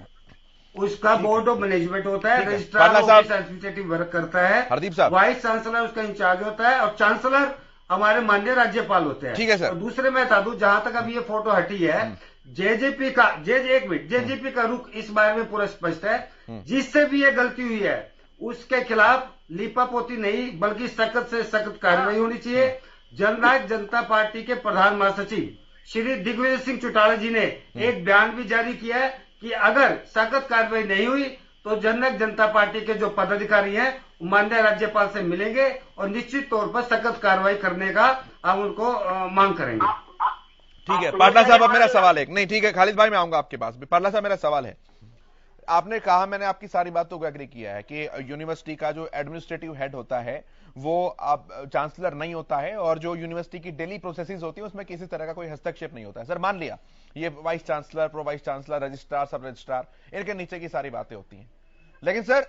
उसका बोर्ड ऑफ मैनेजमेंट होता है, रजिस्ट्रार ऑफिस एडमिनिस्ट्रेटिव वर्क करता है, हरदीप साहब वाइस चांसलर उसका इंचार्ज होता है और चांसलर हमारे माननीय राज्यपाल होते हैं। ठीक है सर। और दूसरे मैं बता दूं, जहां तक अभी ये फोटो हटी है, जेजेपी का जेजेपी का रुख इस बारे में पूरा स्पष्ट है। जिससे भी ये गलती हुई है उसके खिलाफ लीपापोती नहीं बल्कि सख्त से सख्त कार्रवाई होनी चाहिए। जननायक जनता पार्टी के प्रधान महासचिव श्री दिग्विजय सिंह चौटाला जी ने एक बयान भी जारी किया है कि अगर सख्त कार्रवाई नहीं हुई तो जननायक जनता पार्टी के जो पदाधिकारी हैं माननीय राज्यपाल से मिलेंगे और निश्चित तौर पर सख्त कार्रवाई करने का हम उनको मांग करेंगे। ठीक है पाटला साहब, अब मेरा सवाल है। नहीं ठीक है खालिद भाई, मैं आऊंगा आपके पास भी। पाटला साहब मेरा सवाल है, आपने कहा, मैंने आपकी सारी बातों को एग्री किया है कि यूनिवर्सिटी का जो एडमिनिस्ट्रेटिव हेड होता है वो आप चांसलर नहीं होता है और जो यूनिवर्सिटी की डेली प्रोसेसेस होती है उसमें किसी तरह का कोई हस्तक्षेप नहीं होता है। सर मान लिया ये vice chancellor, pro vice chancellor, registrar, सब रजिस्ट्रार, इनके नीचे की सारी बातें होती हैं, लेकिन सर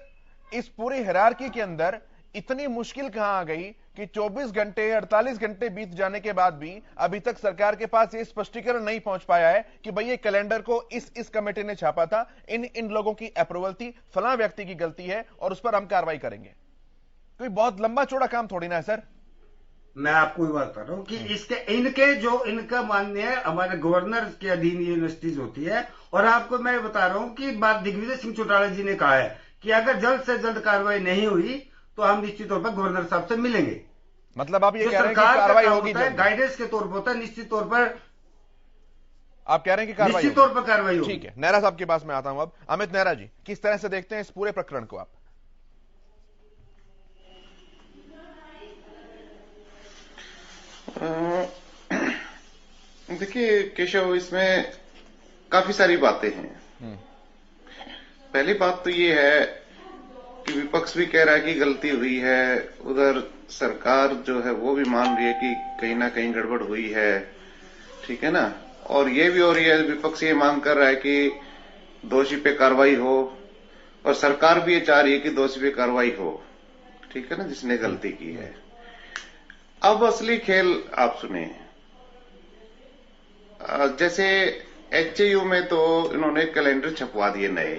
इस पूरी हायरार्की के अंदर इतनी मुश्किल कहां आ गई कि 24 घंटे 48 घंटे बीत जाने के बाद भी अभी तक सरकार के पास ये स्पष्टीकरण नहीं पहुंच पाया है कि भाई ये कैलेंडर को इस कमेटी ने छापा था, इन लोगों की अप्रूवल थी, फलां व्यक्ति की गलती है और उस पर हम कार्रवाई करेंगे। कोई बहुत लंबा चौड़ा काम थोड़ी ना है सर। मैं आपको ये बात कर रहा हूं कि इनका माननीय हमारे गवर्नर के अधीन यूनिवर्सिटीज होती है। और आपको मैं बता रहा हूं कि बात दिग्विजय सिंह चौटाला जी ने कहा है कि अगर जल्द से जल्द कार्रवाई नहीं हुई तो हम निश्चित तौर पर गवर्नर साहब से मिलेंगे। मतलब आप ये कह रहे हैं कि कार्रवाई होगी, गाइडेंस के तौर पर होता है, निश्चित तौर पर आप कह रहे हैं कि कार्रवाई निश्चित तौर पर कार्रवाई होगी। ठीक है, नेहरा साहब के पास मैं आता हूं अब। अमित नेहरा जी, किस तरह से देखते हैं इस पूरे प्रकरण को आप? देखिए केशव, इसमें काफी सारी बातें हैं। पहली बात तो ये है कि विपक्ष भी कह रहा है कि गलती हुई है, उधर सरकार जो है वो भी मान रही है कि कहीं ना कहीं गड़बड़ हुई है, ठीक है ना। और ये भी हो रही है, विपक्ष ये मांग कर रहा है कि दोषी पे कार्रवाई हो और सरकार भी ये चाह रही है कि दोषी पे कार्रवाई हो, ठीक है ना, जिसने गलती की है। अब असली खेल आप सुने, जैसे एचएयू में तो इन्होंने कैलेंडर छपवा दिए नए,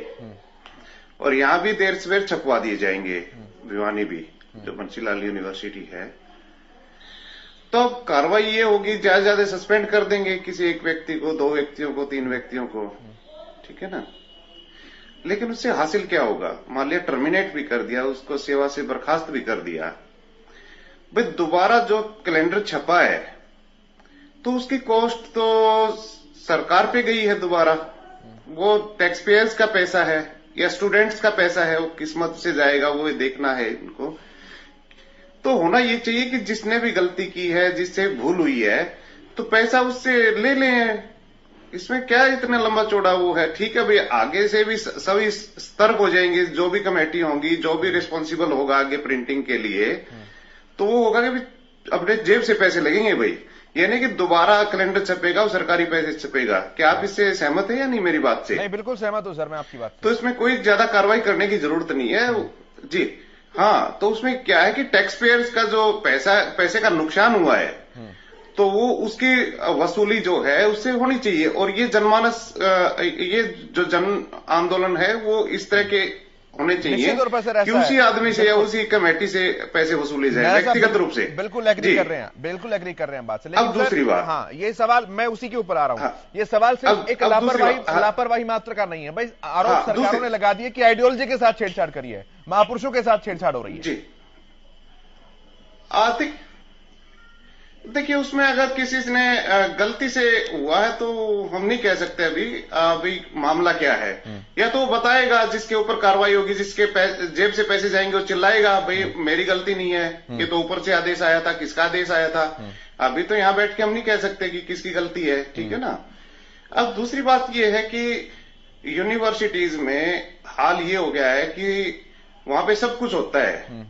और यहां भी देर सवेर छपवा दिए जाएंगे, भिवानी भी जो बंसीलाल यूनिवर्सिटी है। तो अब कार्रवाई ये होगी, ज्यादा ज्यादा सस्पेंड कर देंगे किसी एक व्यक्ति को, 2 व्यक्तियों को, 3 व्यक्तियों को, ठीक है ना। लेकिन उससे हासिल क्या होगा? मान लिया टर्मिनेट भी कर दिया, उसको सेवा से बर्खास्त भी कर दिया, भाई दोबारा जो कैलेंडर छपा है तो उसकी कॉस्ट तो सरकार पे गई है दोबारा। वो टैक्स पेयर्स का पैसा है या स्टूडेंट्स का पैसा है, वो किस्मत से जाएगा वो देखना है इनको। तो होना ये चाहिए कि जिसने भी गलती की है, जिससे भूल हुई है, तो पैसा उससे ले लें। इसमें क्या इतना लंबा चौड़ा वो है? ठीक है भाई, आगे से भी सभी सतर्क हो जाएंगे, जो भी कमेटी होंगी, जो भी रिस्पॉन्सिबल होगा आगे प्रिंटिंग के लिए, तो वो होगा कि अपने जेब से पैसे लगेंगे भाई। ये नहीं कि दोबारा कैलेंडर छपेगा और सरकारी पैसे छपेगा। क्या आप इससे सहमत है या नहीं मेरी बात से? नहीं, बिल्कुल सहमत हूं सर मैं आपकी बात। तो इसमें कोई ज्यादा कार्रवाई करने की जरूरत नहीं है जी। हाँ, तो उसमें क्या है कि टैक्स पेयर्स का जो पैसे का नुकसान हुआ है, तो वो उसकी वसूली जो है उससे होनी चाहिए। और ये जनमानस, ये जो जन आंदोलन है वो इस तरह के होने चाहिए कि उसी आदमी से या उसी कमेटी से पैसे वसूले जाए व्यक्तिगत रूप से। बिल्कुल एग्री कर रहे हैं, बिल्कुल एग्री कर रहे हैं बात से। लेकिन अब दूसरी बात, हाँ, ये सवाल मैं उसी के ऊपर आ रहा हूं। हाँ, ये सवाल सिर्फ एक लापरवाही मात्र का नहीं है भाई। आरोप सरकारों ने लगा दिए कि आइडियोलॉजी के साथ छेड़छाड़ करी है, महापुरुषों के साथ छेड़छाड़ हो रही है। जी, देखिए उसमें अगर किसी ने गलती से हुआ है तो हम नहीं कह सकते अभी मामला क्या है। या तो वो बताएगा, जिसके ऊपर कार्रवाई होगी, जिसके जेब से पैसे जाएंगे वो चिल्लाएगा भाई मेरी गलती नहीं है, ये तो ऊपर से आदेश आया था। किसका आदेश आया था? अभी तो यहां बैठ के हम नहीं कह सकते कि किसकी गलती है, ठीक है ना। अब दूसरी बात ये है कि यूनिवर्सिटीज में हाल ये हो गया है कि वहां पे सब कुछ होता है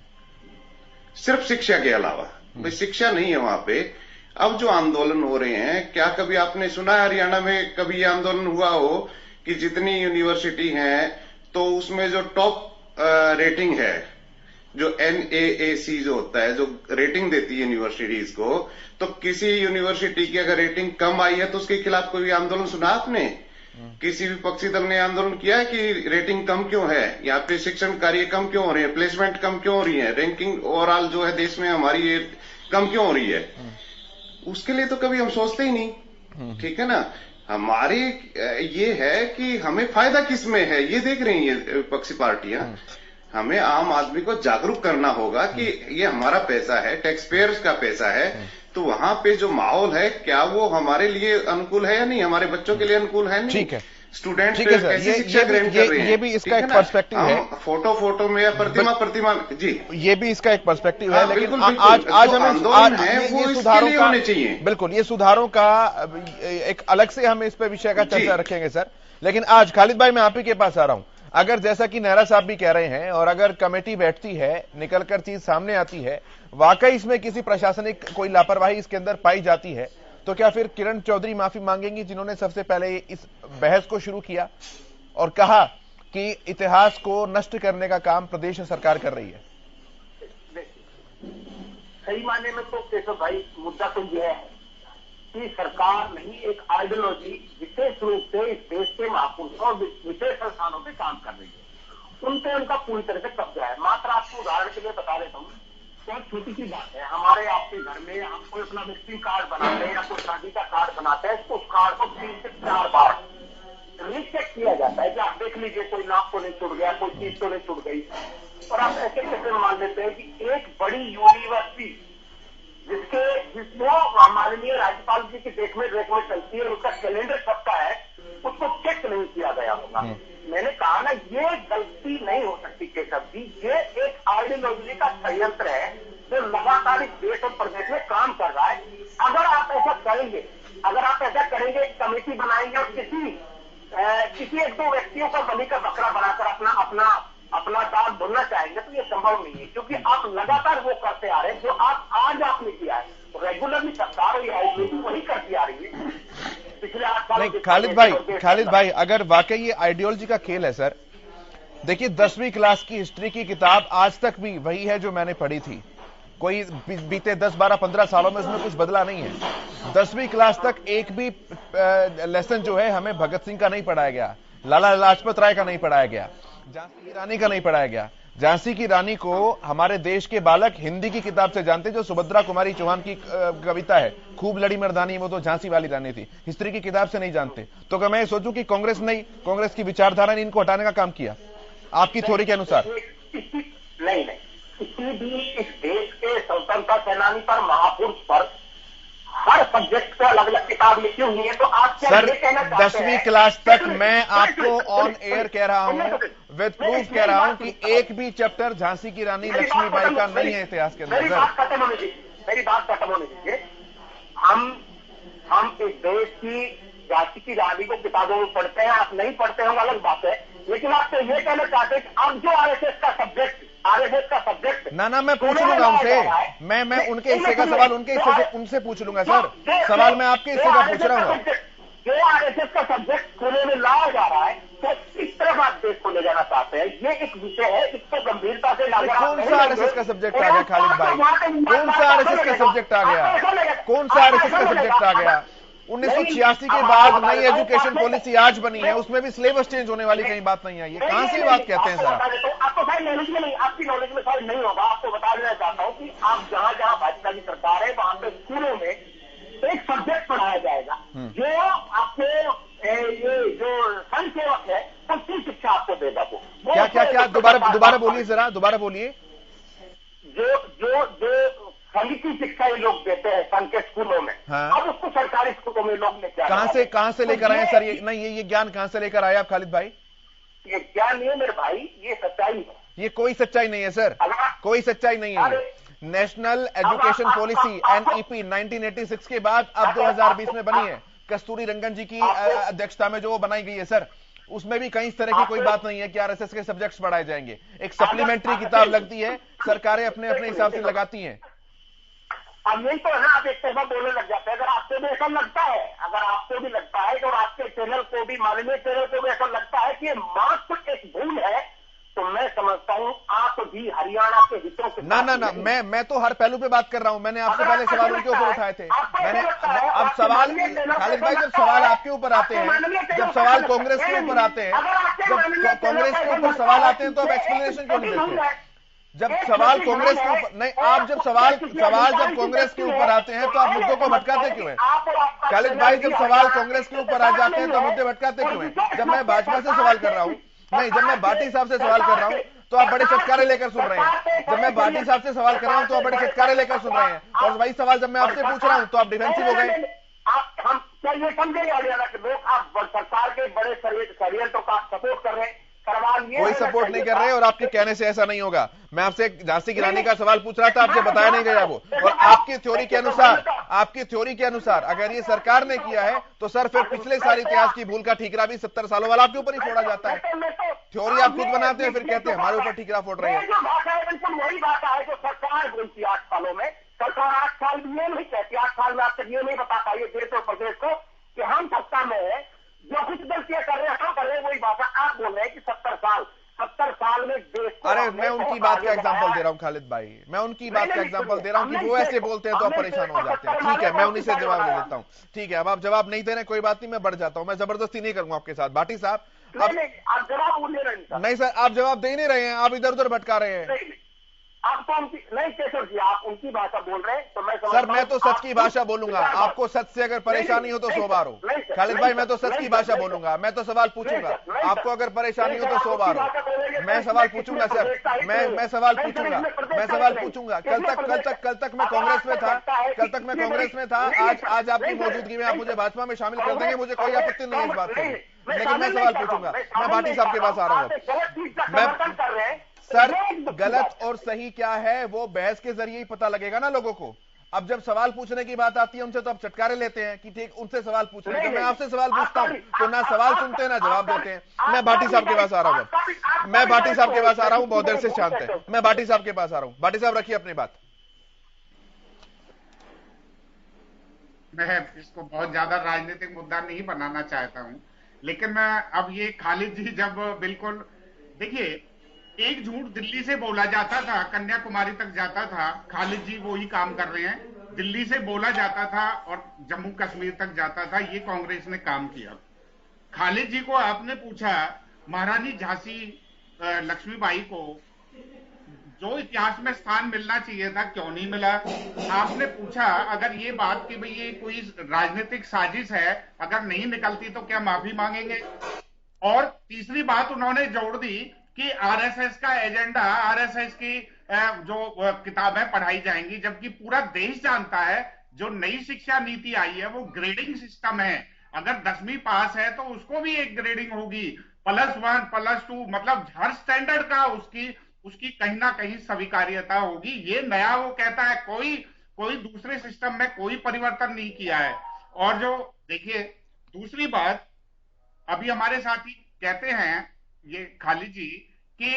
सिर्फ शिक्षा के अलावा। भाई शिक्षा नहीं है वहां पे। अब जो आंदोलन हो रहे हैं, क्या कभी आपने सुना है हरियाणा में कभी ये आंदोलन हुआ हो कि जितनी यूनिवर्सिटी हैं तो उसमें जो टॉप रेटिंग है, जो NAAC जो होता है, जो रेटिंग देती है यूनिवर्सिटीज को, तो किसी यूनिवर्सिटी की अगर रेटिंग कम आई है तो उसके खिलाफ कोई आंदोलन सुना आपने? किसी विपक्षी दल ने आंदोलन किया है कि रेटिंग कम क्यों है, यहाँ पे शिक्षण कार्य कम क्यों हो रहे हैं, प्लेसमेंट कम क्यों हो रही है, रैंकिंग ओवरऑल जो है देश में हमारी ये कम क्यों हो रही है? उसके लिए तो कभी हम सोचते ही नहीं, ठीक है ना। हमारी ये है कि हमें फायदा किसमें है ये देख रही हैं ये विपक्षी पार्टियां। हमें आम आदमी को जागरूक करना होगा कि ये हमारा पैसा है, टैक्स पेयर्स का पैसा है, तो वहां पे जो माहौल है क्या वो हमारे लिए अनुकूल है या नहीं, हमारे बच्चों के लिए अनुकूल है नहीं। ठीक है, स्टूडेंट कैसी शिक्षा ग्रहण कर रहे हैं, ये भी इसका एक पर्सपेक्टिव है। फोटो में या प्रतिमा जी, ये भी इसका एक पर्सपेक्टिव है। लेकिन आज हमें ये सुधारों का होने चाहिए। बिल्कुल, ये सुधारों का एक अलग से हम इस पे विषय का चर्चा रखेंगे सर। लेकिन आज खालिद भाई मैं आप ही के पास आ रहा हूं। अगर जैसा कि नेहरा साहब भी कह रहे हैं और अगर कमेटी बैठती है, निकलकर चीज सामने आती है, वाकई इसमें किसी प्रशासनिक कोई लापरवाही इसके अंदर पाई जाती है, तो क्या फिर किरण चौधरी माफी मांगेंगी, जिन्होंने सबसे पहले इस बहस को शुरू किया और कहा कि इतिहास को नष्ट करने का काम प्रदेश सरकार कर रही है? सही मायने में तो केशव भाई मुद्दा तो यह है कि सरकार नहीं, एक आइडियोलॉजी विशेष रूप से इस देश के महापुरुषों और विशेष संस्थानों पे काम कर रही है। उन पे उनका पूरी तरह से कब्जा है। मात्र आपको उदाहरण के लिए बता देता हूँ, बहुत छोटी सी बात है। हमारे आपके घर में हम कोई अपना विजिटिंग कार्ड बनाते हैं या कोई शादी का कार्ड बनाते हैं, उस कार्ड को 3 से 4 बार रीचेक किया जाता है कि आप देख लीजिए कोई नाक तो नहीं छूट गया, कोई चीज तो नहीं छूट गई। और आप ऐसे कैसे मान लेते हैं कि एक बड़ी यूनिवर्सिटी जिसको माननीय राज्यपाल जी की देखरेख में चलती है, उसका कैलेंडर छपता है, उसको चेक नहीं किया गया होगा। मैंने कहा ना, ये गलती नहीं हो सकती केशव जी। ये एक आइडियोलॉजी का संयंत्र है जो लगातार इस देश और प्रदेश में काम कर रहा है। अगर आप ऐसा करेंगे, एक कमेटी बनाएंगे और किसी 1-2 व्यक्तियों का बलि का बकरा बनाकर अपना दाग भरना चाहेंगे तो ये संभव नहीं है, क्योंकि आप लगातार वो करते आ रहे हैं जो आज आपने किया है। रेगुलरली सरकार वही करती आ रही है पिछले 8 साल। नहीं खालिद भाई अगर वाकई ये आइडियोलॉजी का खेल है सर, देखिए 10वीं क्लास की हिस्ट्री की किताब आज तक भी वही है जो मैंने पढ़ी थी। कोई बीते 10, 12, 15 सालों में उसमें कुछ बदला नहीं है। 10वीं क्लास तक एक भी लेसन जो है हमें भगत सिंह का नहीं पढ़ाया गया, लाला लाजपत राय का नहीं पढ़ाया गया, झांसी की रानी का नहीं पढ़ाया गया। झांसी की रानी को हमारे देश के बालक हिंदी की किताब से जानते, जो सुभद्रा कुमारी चौहान की कविता है, खूब लड़ी मर्दानी, वो तो झांसी वाली रानी थी, हिस्ट्री की किताब से नहीं जानते। तो क्या मैं सोचूं कि कांग्रेस की विचारधारा ने इनको हटाने का काम किया आपकी थ्योरी के अनुसार? नहीं, किसी भी इस देश के स्वतंत्रता सेनानी पर, महापुरुष पर हर सब्जेक्ट को अलग अलग किताब लिखी हुई है। तो आप सर 10वीं क्लास तक मैं आपको ऑन एयर कह रहा हूं, विद प्रूफ कह रहा हूं कि एक भी चैप्टर झांसी की रानी लक्ष्मीबाई का नहीं है इतिहास के अंदर। मेरी बात खत्म होने दीजिए। हम इस देश की झांसी की रानी को किताबों में पढ़ते हैं, आप नहीं पढ़ते होंगे अलग बात है, लेकिन आप तो ये कहना चाहते हैं कि अब जो आरएसएस का सब्जेक्ट ना मैं पूछ लूंगा उनसे, मैं उनके हिस्से का सवाल उनसे पूछ लूंगा सर। सवाल मैं आपके हिस्से का पूछ रहा हूँ। जो आरएसएस का सब्जेक्ट खुले में लाया जा रहा है, तो इस तरह तरफ आप देश को ले जाना चाहते हैं, ये एक विषय है, इसको गंभीरता से कौन सा आरएसएस का सब्जेक्ट आ गया खालिद भाई? कौन सा आरएसएस का सब्जेक्ट आ गया? कौन सा आरएसएस का सब्जेक्ट आ गया? 1986 के बाद नई एजुकेशन पॉलिसी आज बनी है, उसमें भी सिलेबस चेंज होने वाली कहीं बात नहीं आई है। कहां से बात कहते हैं सर? आपको शायद नॉलेज में नहीं, आपकी नॉलेज में शायद नहीं होगा। आपको बता देना चाहता हूँ कि आप जहां जहां भाजपा की सरकार है वहां पे स्कूलों में एक सब्जेक्ट पढ़ाया जाएगा जो आपके ये जो संघ सेवक है उसकी शिक्षा आपको देगा। वो क्या क्या क्या दोबारा बोलिए, जरा दोबारा बोलिए। जो संघ की शिक्षा ये लोग देते हैं संघ के स्कूलों में, हाँ। अब उसको सरकारी स्कूलों में लोग ने क्या कहां से लेकर आए सर? ये नहीं, ये ज्ञान कहां से लेकर आए आप खालिद भाई? ये ज्ञान नहीं है मेरे भाई, ये सच्चाई है। ये कोई सच्चाई नहीं है सर, कोई सच्चाई नहीं है। नेशनल एजुकेशन पॉलिसी NEP 1986 के बाद अब 2020 में बनी है, कस्तूरी रंगन जी की अध्यक्षता में जो बनाई गई है सर, उसमें भी कहीं इस तरह की कोई बात नहीं है कि आरएसएस के सब्जेक्ट्स पढ़ाए जाएंगे। एक सप्लीमेंट्री किताब लगती है, सरकारें अपने अपने हिसाब से लगाती हैं। अब यही तो है ना, आप एक तरफा बोलने लग जाते हैं। अगर आपको भी ऐसा लगता है, अगर आपको भी लगता है और आपके चैनल को भी, माननीय चैनल को भी ऐसा लगता है कि ये मात्र एक भूल है, तो मैं समझता हूं आप भी हरियाणा के हितों के ना मैं तो हर पहलू पे बात कर रहा हूं। मैंने आपसे पहले सवाल उनके ऊपर उठाए थे। मैंने अब सवाल खालिद भाई, जब सवाल आपके ऊपर आते हैं, जब सवाल कांग्रेस के ऊपर आते हैं, जब कांग्रेस के ऊपर सवाल आते हैं तो आप एक्सप्लेनेशन क्यों नहीं देते? जब सवाल कांग्रेस के ऊपर नहीं, आप जब सवाल जब कांग्रेस के ऊपर आते हैं तो आप मुद्दों को भटकाते क्यों हैं? खालिद भाई, जब सवाल कांग्रेस के ऊपर आ जाते हैं तो मुद्दे भटकाते क्यों हैं? जब मैं भाजपा से सवाल कर रहा हूं, नहीं, जब मैं भाटी साहब से सवाल कर रहा हूं तो आप बड़े चटकारे लेकर सुन रहे हैं। जब मैं भाटी साहब से सवाल कर रहा हूं तो आप बड़े चटकारे लेकर सुन रहे हैं, और वही सवाल जब मैं आपसे पूछ रहा हूं तो आप डिफेंसिव हो गए। हम क्या ये समझे हरियाणा के लोग आप सरकार के बड़े षड्यंत्रों का सपोर्ट कर रहे हैं? कोई सपोर्ट नहीं कर रहे, और आपके कहने से ऐसा नहीं होगा। मैं आपसे झांसी की रानी का सवाल पूछ रहा था, आपसे बताया नहीं गया वो। और आपकी थ्योरी के अनुसार अगर ये सरकार ने किया है तो सर फिर पिछले सारे इतिहास की भूल का ठीकरा भी 70 सालों वाला आपके ऊपर ही फोड़ा जाता है। थ्योरी आप खुद बनाते हैं, फिर कहते हैं हमारे ऊपर ठीकरा फोड़ रहे हैं। जो भाषा है बिल्कुल वही भाषा है जो सरकार बोलती 8 सालों में। सरकार 8 साल ये नहीं कहती, 8 साल में आपसे ये नहीं बता पाइए देश और प्रदेश को कि हम सत्ता में है, जो कुछ गलतियां कर रहे हैं हम कर रहे हैं, वही भाषा आप बोल रहे हैं कि 70 साल में देश को। अरे मैं उनकी बात का एग्जांपल दे रहा हूं खालिद भाई, मैं उनकी बात का एग्जांपल दे रहा हूं कि वो ऐसे बोलते हैं तो आप परेशान हो जाते हैं। ठीक है, मैं उन्हीं से जवाब ले लेता हूं। ठीक है, अब आप जवाब नहीं दे रहे, कोई बात नहीं, मैं बढ़ जाता हूं। मैं जबरदस्ती नहीं करूंगा आपके साथ। भाटी साहब, आप जवाब बोल रहे हैं। नहीं सर, आप जवाब दे नहीं रहे हैं, आप इधर उधर भटका रहे हैं। आप तो उनकी नहीं, केशव जी आप उनकी भाषा बोल रहे हैं तो मैं सर, मैं तो सच की भाषा बोलूंगा। आपको सच से अगर परेशानी हो तो 100 बार हो। खालिद भाई, मैं तो सच की भाषा बोलूंगा, मैं तो सवाल पूछूंगा। आपको अगर परेशानी हो तो 100 बार हो। मैं सवाल पूछूंगा सर, मैं सवाल पूछूंगा। कल तक मैं कांग्रेस में था, आज आपकी मौजूदगी में आप मुझे भाजपा में शामिल कर देंगे, मुझे कोई आपत्ति नहीं है इस बात से, लेकिन मैं सवाल पूछूंगा। मैं भाटी साहब के पास आ रहा हूँ। सर, गलत और सही क्या है वो बहस के जरिए ही पता लगेगा ना लोगों को। अब जब सवाल पूछने की बात आती है उनसे तो आप चटकारे लेते हैं कि ठीक उनसे सवाल पूछ रहे हैं। तो मैं आपसे सवाल पूछता हूं तो ना सवाल सुनते हैं ना जवाब देते हैं। मैं भाटी साहब के पास आ रहा हूं, बहुत देर से शांत है। मैं भाटी साहब के पास आ रहा हूं। भाटी साहब, रखिए अपनी बात। मैं इसको बहुत ज्यादा राजनीतिक मुद्दा नहीं बनाना चाहता हूं, लेकिन मैं अब ये खालिद जी जब बिल्कुल देखिए, एक झूठ दिल्ली से बोला जाता था, कन्याकुमारी तक जाता था, खालिद जी वही काम कर रहे हैं। दिल्ली से बोला जाता था और जम्मू कश्मीर तक जाता था, ये कांग्रेस ने काम किया। खालिद जी को आपने पूछा, महारानी झांसी लक्ष्मीबाई को जो इतिहास में स्थान मिलना चाहिए था क्यों नहीं मिला? आपने पूछा अगर ये बात कि भाई ये कोई राजनीतिक साजिश है, अगर नहीं निकलती तो क्या माफी मांगेंगे? और तीसरी बात उन्होंने जोड़ दी कि आरएसएस का एजेंडा, आरएसएस की जो किताबें पढ़ाई जाएंगी, जबकि पूरा देश जानता है जो नई शिक्षा नीति आई है वो ग्रेडिंग सिस्टम है। अगर 10वीं पास है तो उसको भी एक ग्रेडिंग होगी, +1 +2, मतलब हर स्टैंडर्ड का उसकी कहीं ना कहीं स्वीकार्यता होगी। ये नया वो कहता है, कोई दूसरे सिस्टम में कोई परिवर्तन नहीं किया है। और जो देखिए दूसरी बात, अभी हमारे साथी कहते हैं ये खालिद जी कि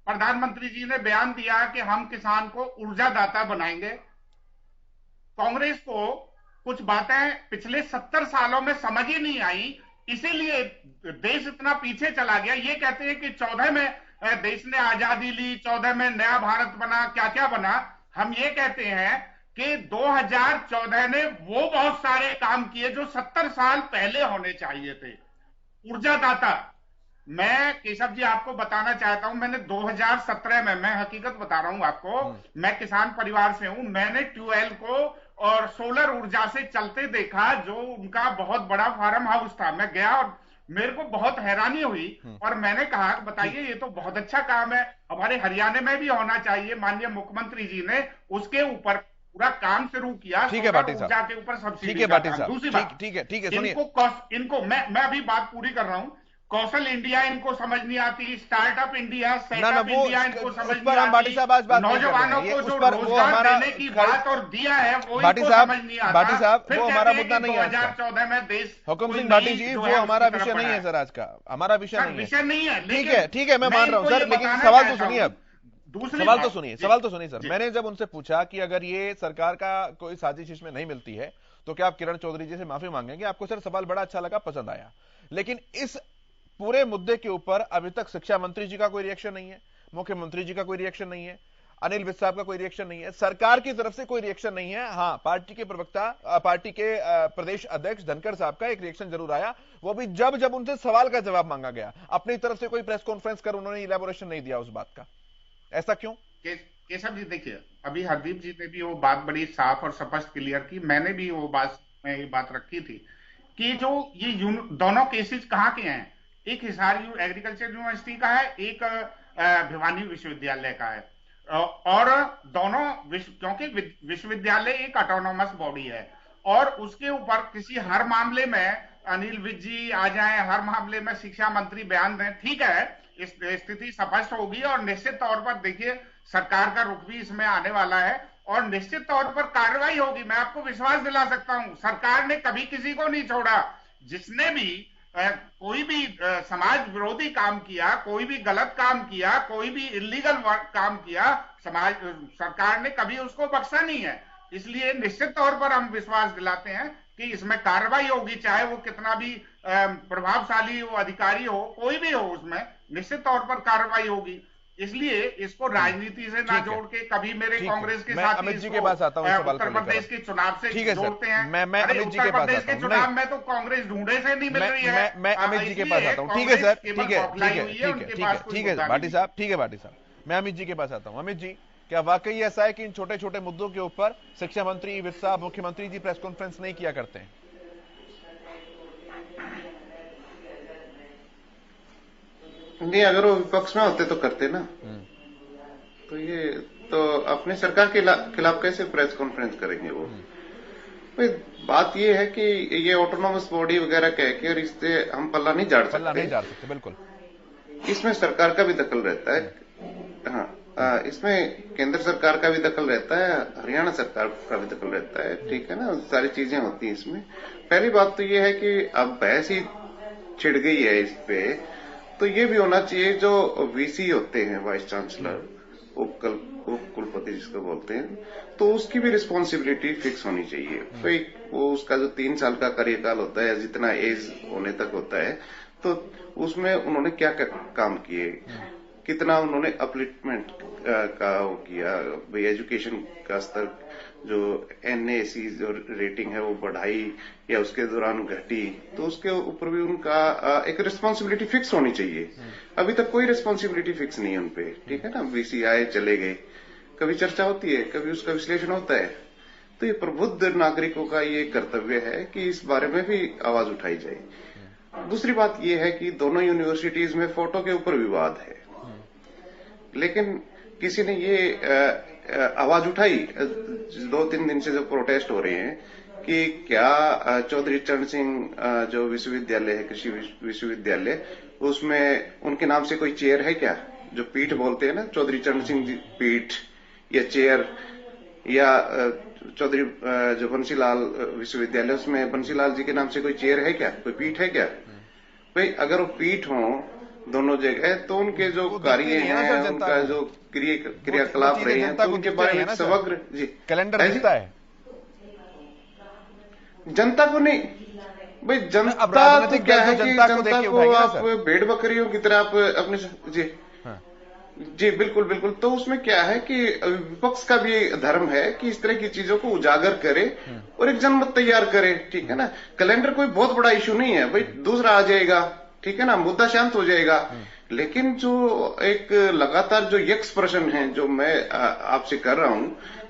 प्रधानमंत्री जी ने बयान दिया कि हम किसान को ऊर्जादाता बनाएंगे। कांग्रेस को कुछ बातें पिछले 70 सालों में समझ ही नहीं आई इसीलिए देश इतना पीछे चला गया। ये कहते हैं कि 14 में देश ने आजादी ली, 14 में नया भारत बना, क्या क्या बना। हम ये कहते हैं कि 2014 ने वो बहुत सारे काम किए जो 70 साल पहले होने चाहिए थे। ऊर्जादाता, मैं केशव जी आपको बताना चाहता हूं, मैंने 2017 में, मैं हकीकत बता रहा हूं आपको, मैं किसान परिवार से हूं, मैंने ट्यूबवेल को और सोलर ऊर्जा से चलते देखा, जो उनका बहुत बड़ा फार्म हाउस था। मैं गया और मेरे को बहुत हैरानी हुई और मैंने कहा बताइए ये तो बहुत अच्छा काम है, हमारे हरियाणा में भी होना चाहिए। माननीय मुख्यमंत्री जी ने उसके ऊपर पूरा काम शुरू किया। ठीक है भाटी साहब, ऊर्जा के ऊपर सब्सिडी। ठीक है भाटी साहब, दूसरी बात, ठीक है सुनिए, इनको मैं अभी बात पूरी कर रहा हूं। कौशल इंडिया इनको समझ नहीं आती, स्टार्टअप इंडिया, सेटअप इंडिया इनको समझ नहीं आती, नौजवानों को जो रोजगार देने की बात और दिया है वो इनको समझ नहीं आता। भाटी साहब, वो हमारा मुद्दा नहीं है। 2014 में देश, हुकुम सिंह भाटी जी, वो हमारा विषय नहीं है सर, आज का हमारा विषय नहीं है। ठीक है, मैं मान रहा हूँ सर, लेकिन सवाल तो सुनिए। अब सवाल तो सुनिए सर। मैंने जब उनसे पूछा कि अगर ये सरकार का कोई साजिश इसमें नहीं मिलती है तो क्या आप किरण चौधरी जी से माफी मांगेंगे? आपको सर सवाल बड़ा अच्छा लगा, पसंद आया, लेकिन इस पूरे मुद्दे के ऊपर अभी तक शिक्षा मंत्री जी का कोई रिएक्शन नहीं है, मुख्यमंत्री जी का कोई रिएक्शन नहीं है, अनिल विज साहब का कोई रिएक्शन नहीं है, सरकार की तरफ से कोई रिएक्शन नहीं है। हाँ, पार्टी के प्रवक्ता, पार्टी के प्रदेश अध्यक्ष धनखड़ साहब का एक रिएक्शन जरूर आया, वो भी जब उनसे सवाल का जवाब मांगा गया। अपनी तरफ से कोई प्रेस कॉन्फ्रेंस कर उन्होंने इलैबोरेशन नहीं दिया उस बात का। ऐसा क्यों? केशव जी देखिए, अभी हरदीप जी ने भी वो बात बड़ी साफ और स्पष्ट क्लियर की, मैंने भी वो बात रखी थी कि जो ये दोनों केसेस कहाँ के हैं, एक हिसार एग्रीकल्चर यूनिवर्सिटी का है, एक भिवानी विश्वविद्यालय का है। और दोनों क्योंकि विश्वविद्यालय एक ऑटोनोमस बॉडी है और उसके ऊपर किसी हर मामले में अनिल विज जी आ जाए, हर मामले में शिक्षा मंत्री बयान दें, ठीक है, इस स्थिति स्पष्ट होगी और निश्चित तौर पर देखिए सरकार का रुख भी इसमें आने वाला है और निश्चित तौर पर कार्रवाई होगी। मैं आपको विश्वास दिला सकता हूं, सरकार ने कभी किसी को नहीं छोड़ा। जिसने भी कोई भी समाज विरोधी काम किया, कोई भी गलत काम किया, कोई भी इलीगल काम किया, सरकार ने कभी उसको बख्शा नहीं है। इसलिए निश्चित तौर पर हम विश्वास दिलाते हैं कि इसमें कार्रवाई होगी, चाहे वो कितना भी प्रभावशाली वो अधिकारी हो, कोई भी हो, उसमें निश्चित तौर पर कार्रवाई होगी। इसलिए इसको राजनीति से ना जोड़ के, कभी मेरे कांग्रेस के साथ अमित जी के पास आता हूं, उत्तर प्रदेश के चुनाव से जोड़ते हैं। मैं अमित जी के पास आता हूं, चुनाव में तो कांग्रेस ढूंढे से नहीं मिल रही है। मैं अमित जी के पास आता हूं। ठीक है सर, ठीक है भाटी साहब, ठीक है भाटी साहब, मैं अमित जी के पास आता हूं। अमित जी, क्या वाकई ऐसा है कि इन छोटे छोटे मुद्दों के ऊपर शिक्षा मंत्री विज साहब, मुख्यमंत्री जी प्रेस कॉन्फ्रेंस नहीं किया करते हैं? नहीं, अगर वो विपक्ष में होते तो करते ना। तो ये तो अपने सरकार के खिलाफ कैसे प्रेस कॉन्फ्रेंस करेंगे वो? भाई बात ये है कि ये ऑटोनोमस बॉडी वगैरह कह के और इससे हम पल्ला नहीं झाड़ सकते। बिल्कुल, इसमें सरकार का भी दखल रहता है। हाँ, इसमें केंद्र सरकार का भी दखल रहता है, हरियाणा सरकार का भी दखल रहता है, ठीक है ना, सारी चीजें होती हैं इसमें। पहली बात तो ये है कि अब बहस ही छिड़ गई है इस पे, तो ये भी होना चाहिए जो वीसी होते हैं, वाइस चांसलर, उप कुलपति जिसको बोलते हैं, तो उसकी भी रिस्पॉन्सिबिलिटी फिक्स होनी चाहिए। भाई वो उसका जो 3 साल का कार्यकाल होता है, जितना एज होने तक होता है, तो उसमें उन्होंने क्या काम किए, कितना उन्होंने अपलिफ्टमेंट का वो किया, भाई एजुकेशन का स्तर, जो NAC जो रेटिंग है वो बढ़ाई या उसके दौरान घटी, तो उसके ऊपर भी उनका एक रिस्पॉन्सिबिलिटी फिक्स होनी चाहिए। अभी तक कोई रिस्पॉन्सिबिलिटी फिक्स नहीं है उनपे, ठीक है ना। VC आए चले गए, कभी चर्चा होती है, कभी उसका विश्लेषण होता है। तो ये प्रबुद्ध नागरिकों का ये कर्तव्य है कि इस बारे में भी आवाज उठाई जाए। दूसरी बात ये है कि दोनों यूनिवर्सिटीज में फोटो के ऊपर विवाद है, लेकिन किसी ने ये आवाज उठाई 2-3 दिन से जो प्रोटेस्ट हो रहे हैं कि क्या चौधरी चरण सिंह जो विश्वविद्यालय है, कृषि विश्वविद्यालय, उसमें उनके नाम से कोई चेयर है क्या? जो पीठ बोलते हैं ना, चौधरी चरण सिंह पीठ या चेयर, या चौधरी जो बंसीलाल विश्वविद्यालय, उसमें बंसीलाल जी के नाम से कोई चेयर है क्या, कोई पीठ है क्या? भाई अगर वो पीठ हो दोनों जगह, तो उनके जो कार्य हैं, उनका जो क्रियाकलाप रहे हैं, तो उनके बारे में समग्र जी कैलेंडर दिखता है जनता को नहीं। भाई जनता अब राजनीतिक तो क्या दल है तो कि जनता को देख जनता के को उठाएंगे ना आप सर। भेड़ बकरियों की तरह आप अपने जी हाँ। जी बिल्कुल बिल्कुल। तो उसमें क्या है कि विपक्ष का भी धर्म है कि इस तरह की चीजों को उजागर करे और एक जनमत तैयार करे, ठीक है ना। कैलेंडर कोई बहुत बड़ा इशू नहीं है भाई, दूसरा आ जाएगा, ठीक है ना, मुद्दा शांत हो जाएगा। लेकिन जो एक लगातार जो एक्सप्रेशन है जो मैं आपसे कर रहा हूं,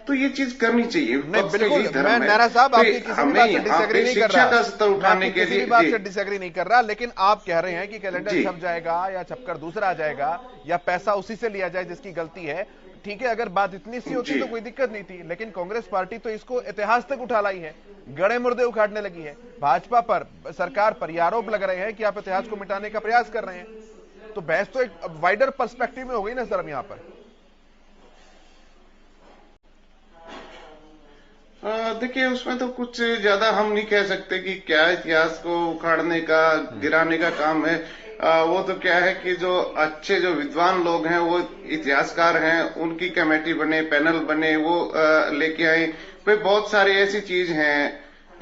तो ये चीज करनी चाहिए। नहीं बिल्कुल, मैं नारा साहब आपकी किसी भी बात से डिसएग्री नहीं कर रहा, शिक्षा का स्तर उठाने के लिए किसी भी बात से डिसएग्री नहीं कर रहा, लेकिन आप कह रहे हैं कि कैलेंडर छप जाएगा या छपकर दूसरा आ जाएगा या पैसा उसी से लिया जाए जिसकी गलती है। ठीक है, अगर बात इतनी सी होती तो कोई दिक्कत नहीं थी, लेकिन कांग्रेस पार्टी तो इसको इतिहास तक उठा लाई है, गड़े मुर्दे उखाड़ने लगी है। भाजपा पर, सरकार पर ये आरोप लग रहे हैं कि आप इतिहास को मिटाने का प्रयास कर रहे हैं। तो बहस तो एक वाइडर पर्सपेक्टिव में हो गई ना सर अब यहां पर। देखिए उसमें तो कुछ ज्यादा हम नहीं कह सकते कि क्या इतिहास को उखाड़ने का, गिराने का काम है। वो तो क्या है कि जो अच्छे जो विद्वान लोग हैं, वो इतिहासकार हैं, उनकी कमेटी बने, पैनल बने, वो लेके आए। भाई बहुत सारी ऐसी चीज हैं,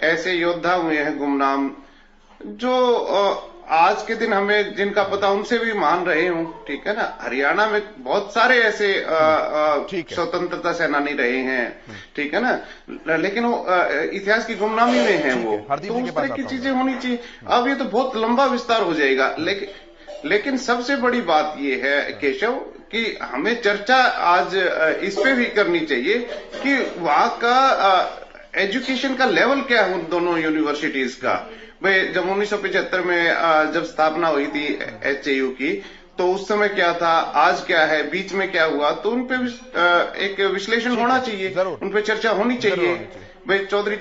ऐसे योद्धा हुए हैं गुमनाम, जो आज के दिन हमें जिनका पता उनसे भी मान रहे हूं, ठीक है ना। हरियाणा में बहुत सारे ऐसे स्वतंत्रता सेनानी रहे हैं, ठीक है ना, लेकिन वो इतिहास की गुमनामी में हैं वो। तो उस तरह की चीजें होनी चाहिए। अब ये तो बहुत लंबा विस्तार हो जाएगा, लेकिन सबसे बड़ी बात ये है केशव कि हमें चर्चा आज इस पे भी करनी चाहिए कि वहां का एजुकेशन का लेवल क्या है उन दोनों यूनिवर्सिटीज का। भाई जब 1975 में जब स्थापना हुई थी HAU की, तो उस समय क्या था, आज क्या है, बीच में क्या हुआ, तो उन पे एक विश्लेषण होना चाहिए, उन पे चर्चा होनी चाहिए। भाई चौधरी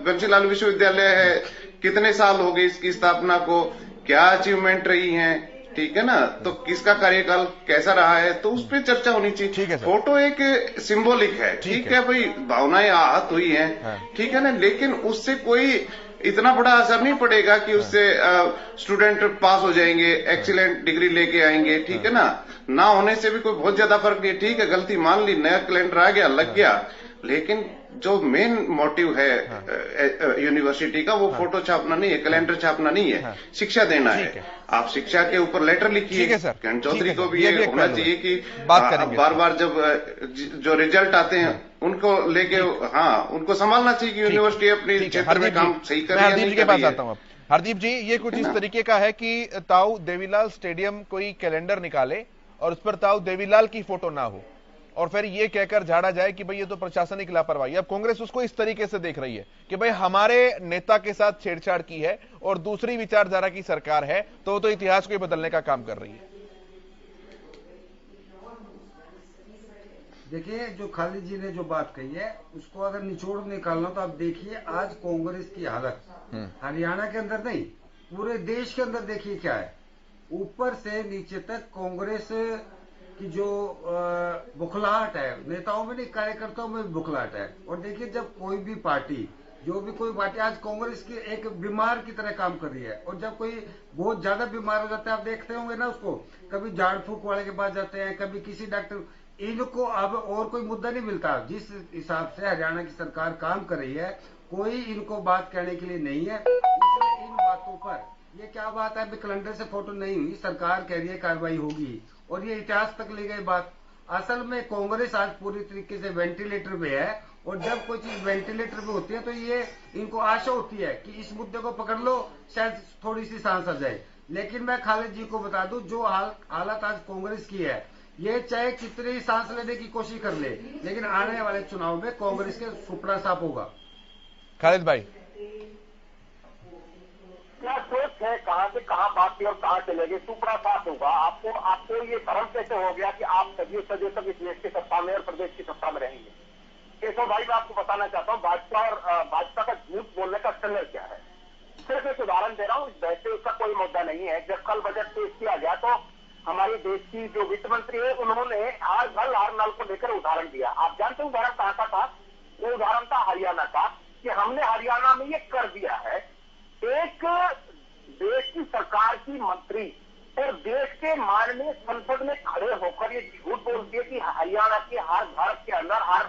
बंसीलाल विश्वविद्यालय है, कितने साल हो गए इसकी स्थापना को, क्या अचीवमेंट रही है, ठीक है ना, तो किसका कार्यकाल कैसा रहा है, तो उस पर चर्चा होनी चाहिए। फोटो एक सिंबॉलिक है, ठीक है भाई, भावनाएं आहत हुई हैं, ठीक है ना, लेकिन उससे कोई इतना बड़ा असर नहीं पड़ेगा कि उससे स्टूडेंट पास हो जाएंगे, एक्सीलेंट डिग्री लेके आएंगे, ठीक है ना होने से भी कोई बहुत ज्यादा फर्क नहीं है। ठीक है, गलती मान ली, नया कैलेंडर आ गया, लग गया, लेकिन जो मेन मोटिव है यूनिवर्सिटी का, वो फोटो छापना नहीं है, कैलेंडर छापना नहीं है, शिक्षा देना है। आप शिक्षा के ऊपर लेटर लिखिए। किरण चौधरी को भी ये होना चाहिए कि बार बार जब जो रिजल्ट आते हैं उनको लेके, उनको संभालना चाहिए कि यूनिवर्सिटी अपने क्षेत्र में काम सही कर रही है। हरदीप जी के पास आता हूं। हरदीप जी, ये कुछ इस तरीके का है कि ताऊ देवीलाल स्टेडियम कोई कैलेंडर निकाले और उस पर ताऊ देवीलाल की फोटो ना हो, और फिर ये कहकर झाड़ा जाए कि भाई ये तो प्रशासनिक लापरवाही। अब कांग्रेस उसको इस तरीके से देख रही है कि भाई हमारे नेता के साथ छेड़छाड़ की है और दूसरी विचारधारा की सरकार है, तो वो तो इतिहास को ही बदलने का काम कर रही है। देखिए, जो खालिद जी ने जो बात कही है, उसको अगर निचोड़ निकालना तो आप देखिए आज कांग्रेस की हालत हरियाणा के अंदर नहीं, पूरे देश के अंदर देखिए क्या है। ऊपर से नीचे तक कांग्रेस की जो बुखलाहट है, नेताओं में नहीं कार्यकर्ताओं में भी बुखलाहट है। और देखिए, जब कोई भी पार्टी, जो भी कोई पार्टी आज कांग्रेस की एक बीमार की तरह काम कर रही है, और जब कोई बहुत ज्यादा बीमार हो जाता है, आप देखते होंगे ना उसको, कभी झाड़ फूक वाले के पास जाते हैं, कभी किसी डॉक्टर, इनको अब और कोई मुद्दा नहीं मिलता। जिस हिसाब से हरियाणा की सरकार काम कर रही है, कोई इनको बात कहने के लिए नहीं है। इसलिए इन बातों पर, ये क्या बात है, कैलेंडर से फोटो नहीं हुई, सरकार कह रही है कार्रवाई होगी, और ये इतिहास तक ले गई बात। असल में कांग्रेस आज पूरी तरीके से वेंटिलेटर पे है, और जब कोई चीज वेंटिलेटर पे होती है तो ये इनको आशा होती है कि इस मुद्दे को पकड़ लो, शायद थोड़ी सी सांस आ जाए। लेकिन मैं खालिद जी को बता दूं, जो हालत आज कांग्रेस की है, ये चाहे कितनी सांस लेने की कोशिश कर ले, लेकिन आने वाले चुनाव में कांग्रेस के सुपड़ा साफ होगा। खालिद भाई, क्या सोच है, कहां से कहां बात की और कहां चलेगी, सुपड़ा साफ होगा। आपको ये भ्रम कैसे हो गया कि आप सदियों तक इस देश की सत्ता में और प्रदेश की सत्ता में रहेंगे? केशव भाई, मैं आपको बताना चाहता हूँ, भाजपा का झूठ बोलने का स्टैंडर्ड क्या है। सिर्फ एक उदाहरण दे रहा हूँ, वैसे उसका कोई मुद्दा नहीं है। जब कल बजट पेश किया गया तो हमारे देश की जो वित्त मंत्री है, उन्होंने हर घर हर नल को लेकर उदाहरण दिया। आप जानते हैं उदाहरण कहां का था? वो उदाहरण था हरियाणा का, कि हमने हरियाणा में ये कर दिया है। एक देश की सरकार की मंत्री और देश के माननीय संसद में खड़े होकर ये झूठ बोलती है कि हरियाणा के हर घर के अंदर हर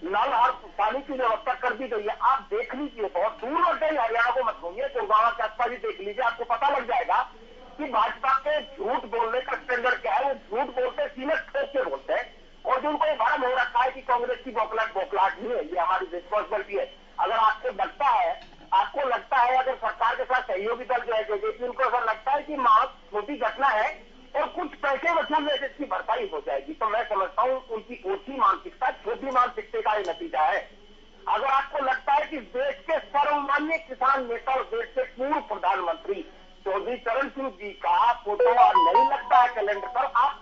नल, हर पानी की व्यवस्था कर दी गई है। आप देख लीजिए, बहुत दूर मत जाइए, हरियाणा को मत घूमिए, गुड़गांव के आसपास ही देख लीजिए, आपको पता लग जाएगा कि भाजपा के झूठ बोलने का स्टैंडर्ड क्या है। वो झूठ बोलते हैं, सीमेंट ठोक के बोलते हैं, और जो उनको ये भ्रम हो रखा है कि कांग्रेस की बौखलाहट नहीं है, ये हमारी रिस्पॉन्सिबिलिटी है। अगर आपको लगता है अगर सरकार के साथ सहयोगी दल जो है जेजेपी, उनको अगर लगता है कि छोटी घटना है और कुछ पैसे वसूल में इसकी भरपाई हो जाएगी, तो मैं समझता हूँ उनकी ओछी मानसिकता छोटी मानसिकता का ही नतीजा है। अगर आपको लगता है कि देश के सर्वमान्य किसान नेता और देश के पूर्व प्रधानमंत्री चौधरी चरण सिंह जी का फोटो नहीं लगता है कैलेंडर पर, आप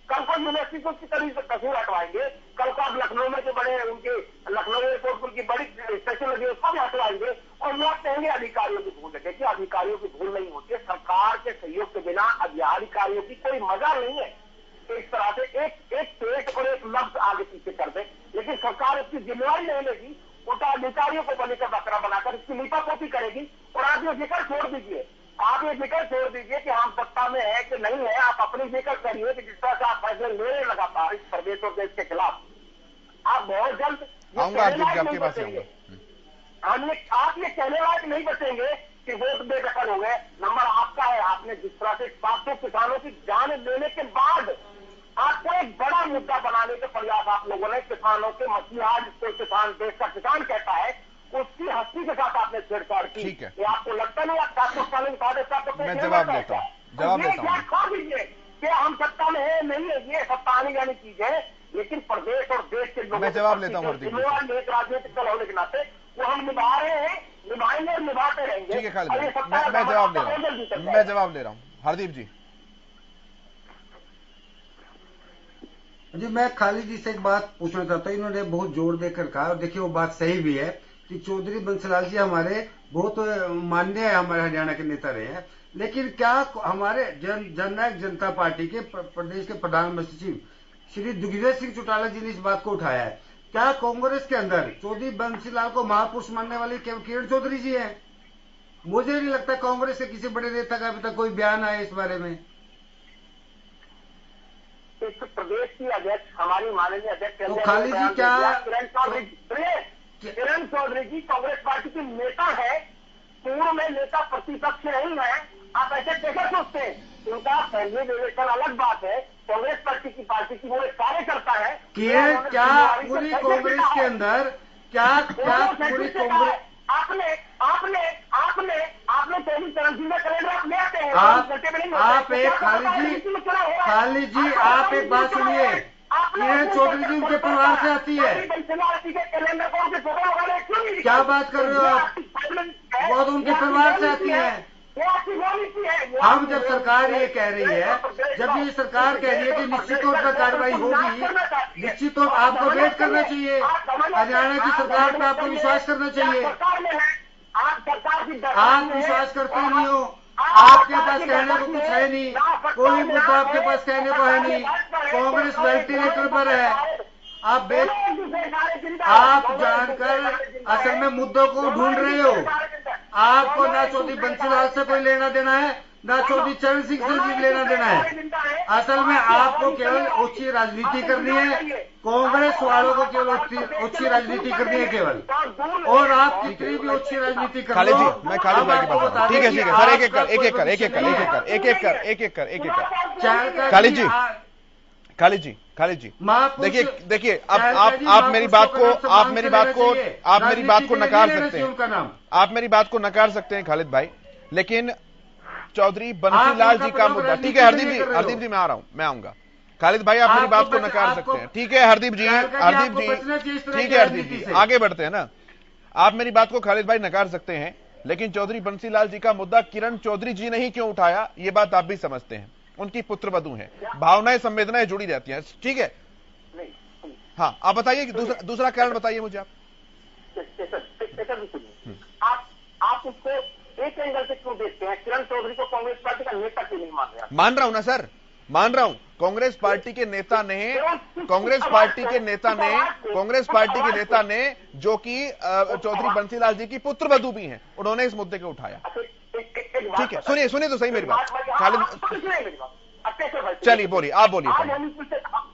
कल को यूनिवर्सिटी को किस तरीके से कसूर हटवाएंगे, कल को आप लखनऊ में जो बड़े उनके लखनऊ एयरपोर्ट की बड़ी स्टेशन लगी है उसको भी हटवाएंगे, और लोग कहेंगे अधिकारियों की भूल लगे। कि अधिकारियों की भूल नहीं होती है, सरकार के सहयोग के बिना अधिकारियों की कोई मजा नहीं है। इस तरह से एक पेट और एक लफ्ज आगे पीछे कर दे, लेकिन सरकार इसकी जिम्मेवारी नहीं लेगी, उल्टा अधिकारियों को बलि का बकरा बनाकर इसकी लीपापोती करेगी। और आप ये जिक्र छोड़ दीजिए कि हम सत्ता में है कि नहीं है, आप अपनी जिक्र करिए कि जिस तरह से आप फैसले ले रहे लगातार इस प्रदेश और देश के खिलाफ, आप बहुत जल्द आपके पास आप ये कहने लायक नहीं बचेंगे कि वोट बेदखल हो गए। नंबर आपका है, आपने जिस तरह से 700 किसानों की जान लेने के बाद आपको एक बड़ा मुद्दा बनाने के प्रयास आप लोगों ने किसानों के मसीहा, जिसको किसान देश का किसान कहता है, उसकी हस्ती के साथ आपने छेड़छाड़ की। ठीक है, ये आपको लगता नहीं आप 700 साढ़े मैं जवाब देता हूँ खा दीजिए कि हम सत्ता में है नहीं है, ये सत्ता आने जाने चीज है, लेकिन प्रदेश और देश के लोगों मैं जवाब लेता हूँ एक राजनीतिक दल होने के नाते वो हम निभा रहे हैं, निभाएंगे और निभाते रहेंगे। ठीक है खालिद भाई, मैं जवाब ले रहा हूँ हरदीप जी। जी, मैं खालिद जी से एक बात पूछना चाहता हूँ। इन्होंने बहुत जोर देकर कहा, और देखिए वो बात सही भी है कि चौधरी बंसीलाल जी हमारे बहुत मान्य है, हमारे हरियाणा के नेता रहे हैं, लेकिन क्या हमारे जननायक जनता पार्टी के प्रदेश के प्रधान सचिव श्री दिग्विजय सिंह चौटाला जी ने इस बात को उठाया है, क्या कांग्रेस के अंदर चौधरी बंसीलाल को महापुरुष मानने वाले केवल किरण चौधरी जी हैं? मुझे नहीं लगता कांग्रेस के किसी बड़े नेता का अभी तक कोई बयान आया इस बारे में। इस प्रदेश की अध्यक्ष हमारी माननीय अध्यक्ष तो खालिद जी क्या किरण चौधरी जी कांग्रेस पार्टी की नेता है, पूर्व में नेता प्रतिपक्ष नहीं है, आप ऐसे कैसे सोचते हैं? उनका फैमिली रिलेशन अलग बात है, कांग्रेस पार्टी की वो एक कार्यकर्ता है। क्या पूरी कांग्रेस के अंदर क्या पूरी कांग्रेस आपने चौधरी चरण सिंह का कैलेंडर आप ले आते हैं। आप एक खालिद जी आप एक बात सुनिए, किरण चौधरी जी उनके परिवार से आती है। क्या बात कर रहे हो आप? वो तो उनके परिवार से आती है। हम जब सरकार ये कह रही है, जब ये सरकार कह रही है कि निश्चित तौर पर कार्रवाई होगी, निश्चित तौर आपको वेट करना चाहिए, हरियाणा की सरकार पर आपको विश्वास करना चाहिए। आप विश्वास करते नहीं हो, आपके पास कहने को कुछ है नहीं, कोई मुद्दा आपके पास कहने को है नहीं, कांग्रेस वेंटिलेटर पर है। आप जानकर असल में मुद्दों को ढूंढ रहे हो। आपको ना चौधरी बंसीलाल से कोई लेना देना है, ना चौधरी चरण सिंह से भी लेना देना है। असल में आपको केवल ओछी राजनीति करनी है, कांग्रेस वालों को केवल ओछी राजनीति करनी है केवल, और आप कितनी भी ओछी राजनीति कर खालिद जी, मैं खालिद भाई की बात, ठीक है सर, एक एक कर खालिद जी देखिए आप मेरी बात को नकार सकते हैं, आप मेरी बात को नकार सकते हैं खालिद भाई, लेकिन चौधरी बंसीलाल जी का मुद्दा, ठीक है हरदीप जी मैं आ रहा हूं, मैं आऊंगा। खालिद भाई आप मेरी बात को नकार सकते हैं, ठीक है हरदीप जी ठीक है हरदीप जी आगे बढ़ते हैं ना। आप मेरी बात को खालिद भाई नकार सकते हैं, लेकिन चौधरी बंसीलाल जी का मुद्दा किरण चौधरी जी ने ही क्यों उठाया, ये बात आप भी समझते हैं। उनकी पुत्रवधू हैं, भावनाएं संवेदनाएं जुड़ी रहती हैं, ठीक है। हाँ आप बताइए कि दूसरा कारण बताइए मुझे आप उसको एक एंगल से क्यों देखते हैं? किरण चौधरी को कांग्रेस पार्टी का नेता क्यों नहीं मान रहे? मान रहा हूं ना सर, मान रहा हूं। कांग्रेस पार्टी के नेता ने जो कि चौधरी बंसीलाल जी की पुत्रवधू भी हैं, उन्होंने इस मुद्दे को उठाया। ठीक है, सुनिए तो सही मेरी बात खालिद। चलिए बोलिए, आप बोलिए।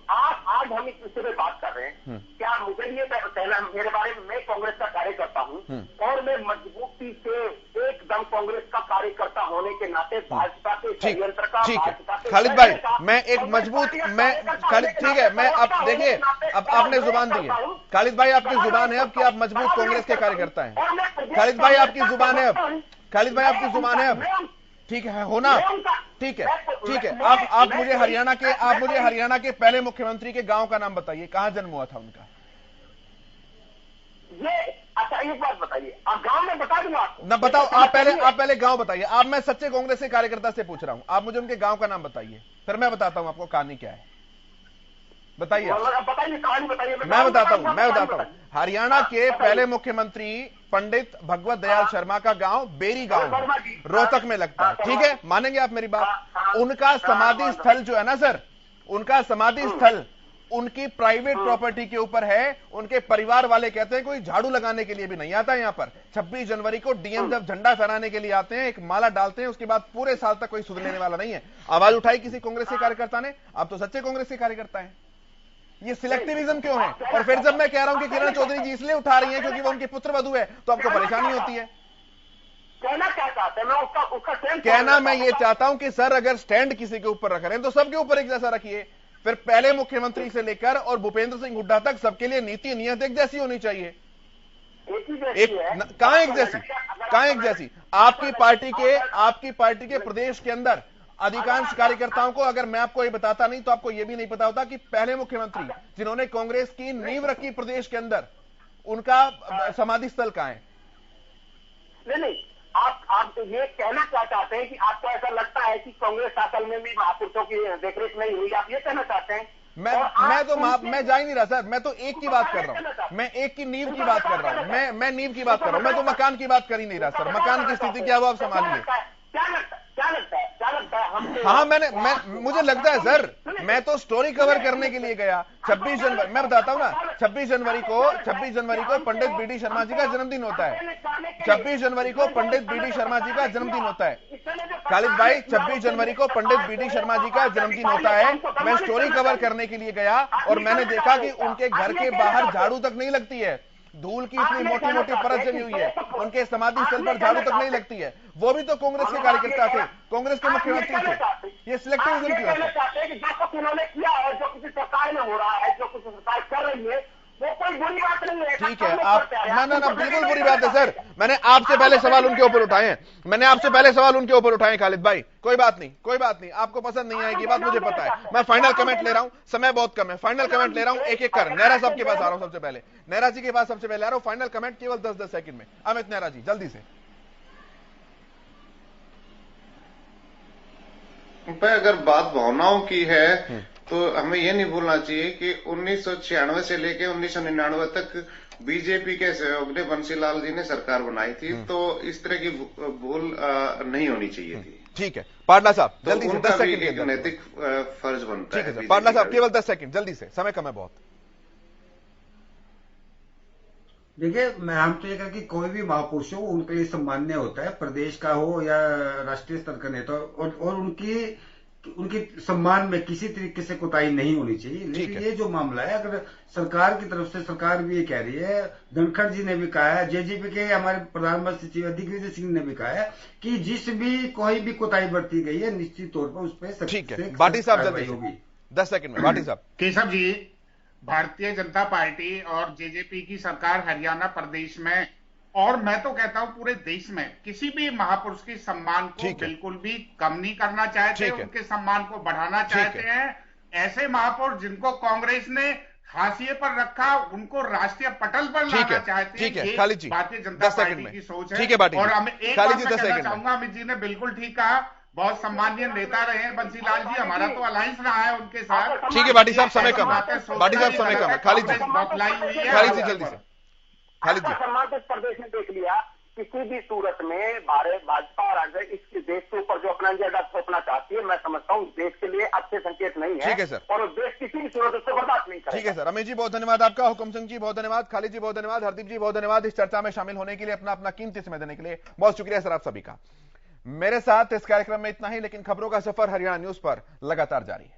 आज आज हम इस विषय पे बात कर रहे हैं, क्या मुझे ये कहना, मेरे बारे में, मैं कांग्रेस का कार्यकर्ता हूं और मैं मजबूती से एकदम कांग्रेस का कार्यकर्ता होने के नाते भाजपा के षड्यंत्र का, भाजपा के खालिद भाई, मैं एक मजबूत, मैं खालिद, ठीक है, मैं अब देखिए, अब आपने जुबान दी है खालिद भाई, आपकी जुबान है अब कि आप मजबूत कांग्रेस के कार्यकर्ता हैं। खालिद भाई आपकी जुबान है अब, खालिद भाई आपकी जुबान है अब, ठीक है, होना, ठीक है, ठीक है। आप मुझे हरियाणा के पहले मुख्यमंत्री के गांव का नाम बताइए, कहां जन्म हुआ था उनका? ये अच्छा, एक बात बताइए, आप गांव में बता दूंगा आपको ना, बताओ, आप पहले गांव बताइए। आप, मैं सच्चे कांग्रेस के कार्यकर्ता से पूछ रहा हूं, आप मुझे उनके गांव का नाम बताइए, फिर मैं बताता हूं आपको कहानी क्या है। बताइए, बताइए, कहानी बताइए। मैं बताता हूं। हरियाणा के पहले मुख्यमंत्री पंडित भगवत दयाल शर्मा का गांव बेरी गांव रोहतक में लगता है, ठीक है, मानेंगे आप मेरी बात? उनका समाधि स्थल जो है ना सर, उनका समाधि स्थल उनकी प्राइवेट प्रॉपर्टी के ऊपर है। उनके परिवार वाले कहते हैं कोई झाड़ू लगाने के लिए भी नहीं आता यहां पर। 26 जनवरी को डीएम जब झंडा फहराने के लिए आते हैं, एक माला डालते हैं, उसके बाद पूरे साल तक कोई सुध लेने वाला नहीं है। आवाज उठाई किसी कांग्रेस के कार्यकर्ता ने? आप तो सच्चे कांग्रेस के कार्यकर्ता हैं। ये सिलेक्टिविज्म क्यों है? और फिर जब मैं कह रहा हूं कि किरण चौधरी जी इसलिए उठा रही हैं क्योंकि वो उनकी पुत्रवधू है, तो आपको परेशानी होती है। कहना क्या चाहते हैं? मैं उसका कहना मैं ये चाहता हूं कि सर अगर स्टैंड किसी के ऊपर रख रहे हैं तो सबके ऊपर एक जैसा रखिए। फिर पहले मुख्यमंत्री से लेकर और भूपेंद्र सिंह हुड्डा तक सबके लिए नीति नियत एक जैसी होनी चाहिए। कहां एक जैसी? आपकी पार्टी के प्रदेश के अंदर अधिकांश कार्यकर्ताओं को, अगर मैं आपको ये बताता नहीं तो आपको ये भी नहीं पता होता कि पहले मुख्यमंत्री जिन्होंने कांग्रेस की नींव रखी प्रदेश के अंदर, उनका समाधि स्थल कहां है? नहीं, आप ये कहना क्या चाहते हैं कि आपको ऐसा लगता है कि कांग्रेस शासन में भी महापुरुषों की देखरेख नहीं हुई, आप ये कहना चाहते हैं? मैं जा ही नहीं रहा सर, मैं तो एक की बात कर रहा हूं, मैं एक की नींव की बात कर रहा हूं, मैं नींव की बात कर रहा हूं, मैं तो मकान की बात कर ही नहीं रहा सर। मकान की स्थिति क्या, वो आप संभालिए। हाँ, मुझे लगता है सर, मैं तो स्टोरी कवर करने के लिए गया। 26 जनवरी, मैं बताता हूँ ना, 26 जनवरी को पंडित बीडी शर्मा जी का जन्मदिन होता है। 26 जनवरी को पंडित बीडी शर्मा जी का जन्मदिन होता है। खालिद भाई, 26 जनवरी को पंडित बीडी शर्मा जी का जन्मदिन होता है। मैं स्टोरी कवर करने के लिए गया और मैंने देखा कि उनके घर के बाहर झाड़ू तक नहीं लगती है। धूल की इतनी मोटी मोटी परत जमी हुई है, उनके समाधि स्थल पर झाड़ू तक नहीं लगती है। वो भी तो कांग्रेस के कार्यकर्ता थे, कांग्रेस के मुख्यमंत्री थे। ये सिलेक्टिविज्म क्यों है? जो कुछ उन्होंने किया और जो किसी सरकार में हो रहा है, जो कुछ सरकार कर रही है, वो कोई बुरी बात नहीं है। ठीक है, आप ना बिल्कुल बुरी बात है सर। मैंने आपसे पहले सवाल उनके ऊपर उठाए हैं, खालिद भाई। कोई बात नहीं, आपको पसंद नहीं आएगी बात, मुझे पता है। मैं फाइनल कमेंट ले रहा हूं, समय बहुत कम है, फाइनल कमेंट ले रहा हूं एक एक कर। नेहरा साहब के पास आ रहा हूं सबसे पहले, नेहरा जी के पास सबसे पहले आ रहा हूं। फाइनल कमेंट केवल 10-10 सेकंड में। अमित नेहरा जी, जल्दी से। अगर बात भावनाओं की है तो हमें यह नहीं भूलना चाहिए कि 1996 से लेकर 1999 तक बीजेपी के सहयोग ने बंसीलाल जी ने सरकार बनाई थी, तो इस तरह की भूल नहीं होनी चाहिए थी। ठीक है, पाटला साहब जल्दी से 10 सेकंड के नैतिक फर्ज बनता है। पाटला साहब केवल 10 सेकंड, जल्दी से, समय कम है बहुत। देखिए, हम तो ये कह कि कोई भी महापुरुष हो उनके लिए सम्मान्य होता है, प्रदेश का हो या राष्ट्रीय स्तर का नेता, और उनकी सम्मान में किसी तरीके से कोताही नहीं होनी चाहिए। लेकिन ये जो मामला है, अगर सरकार की तरफ से, सरकार भी ये कह रही है, धनखड़ जी ने भी कहा है, जेजेपी के हमारे प्रधानमंत्री सचिव दिग्विजय सिंह ने भी कहा है कि जिस भी कोई भी कोताही बरती गई है, निश्चित तौर पर उस पर सख्त बाटी साहब जल्दी होगी। 10 सेकंड में बाटी साहब। केशव जी, भारतीय जनता पार्टी और जेजेपी की सरकार हरियाणा प्रदेश में, और मैं तो कहता हूं पूरे देश में, किसी भी महापुरुष के सम्मान को बिल्कुल भी कम नहीं करना चाहते, उनके सम्मान को बढ़ाना चाहते हैं। ऐसे महापुरुष जिनको कांग्रेस ने हाशिए पर रखा, उनको राष्ट्रीय पटल पर लाना चाहते हैं। ये भारतीय जनता पार्टी की सोच है। और हम एक बात मैं कहना चाहूंगा, अमित जी ने बिल्कुल ठीक कहा, बहुत सम्मानीय नेता रहे हैं बंसीलाल जी, हमारा तो अलायंस रहा है उनके साथ। ठीक है बाटी साहब, समय कम है, बाटी साहब समय कम है। खालिद जी बौखलाई हुई है, खालिद जी जल्दी से। खालिद जी, सम्मान तो इस प्रदेश में देख लिया, किसी भी सूरत में भारत भाजपा और अगर इस देश के ऊपर जो अपना एजेंडा थोपना चाहती है, मैं समझता हूँ देश के लिए अच्छे संकेत नहीं है। ठीक है सर, और देश किसी भी सूरत उसको बर्दाश्त नहीं करेगा। ठीक है सर। अमित जी बहुत धन्यवाद आपका, हुकुम सिंह जी बहुत धन्यवाद, खालिद जी बहुत धन्यवाद, हरदीप जी बहुत धन्यवाद इस चर्चा में शामिल होने के लिए, अपना कीमती समय देने के लिए बहुत शुक्रिया सर आप सभी का। मेरे साथ इस कार्यक्रम में इतना ही, लेकिन खबरों का सफर हरियाणा न्यूज पर लगातार जारी है।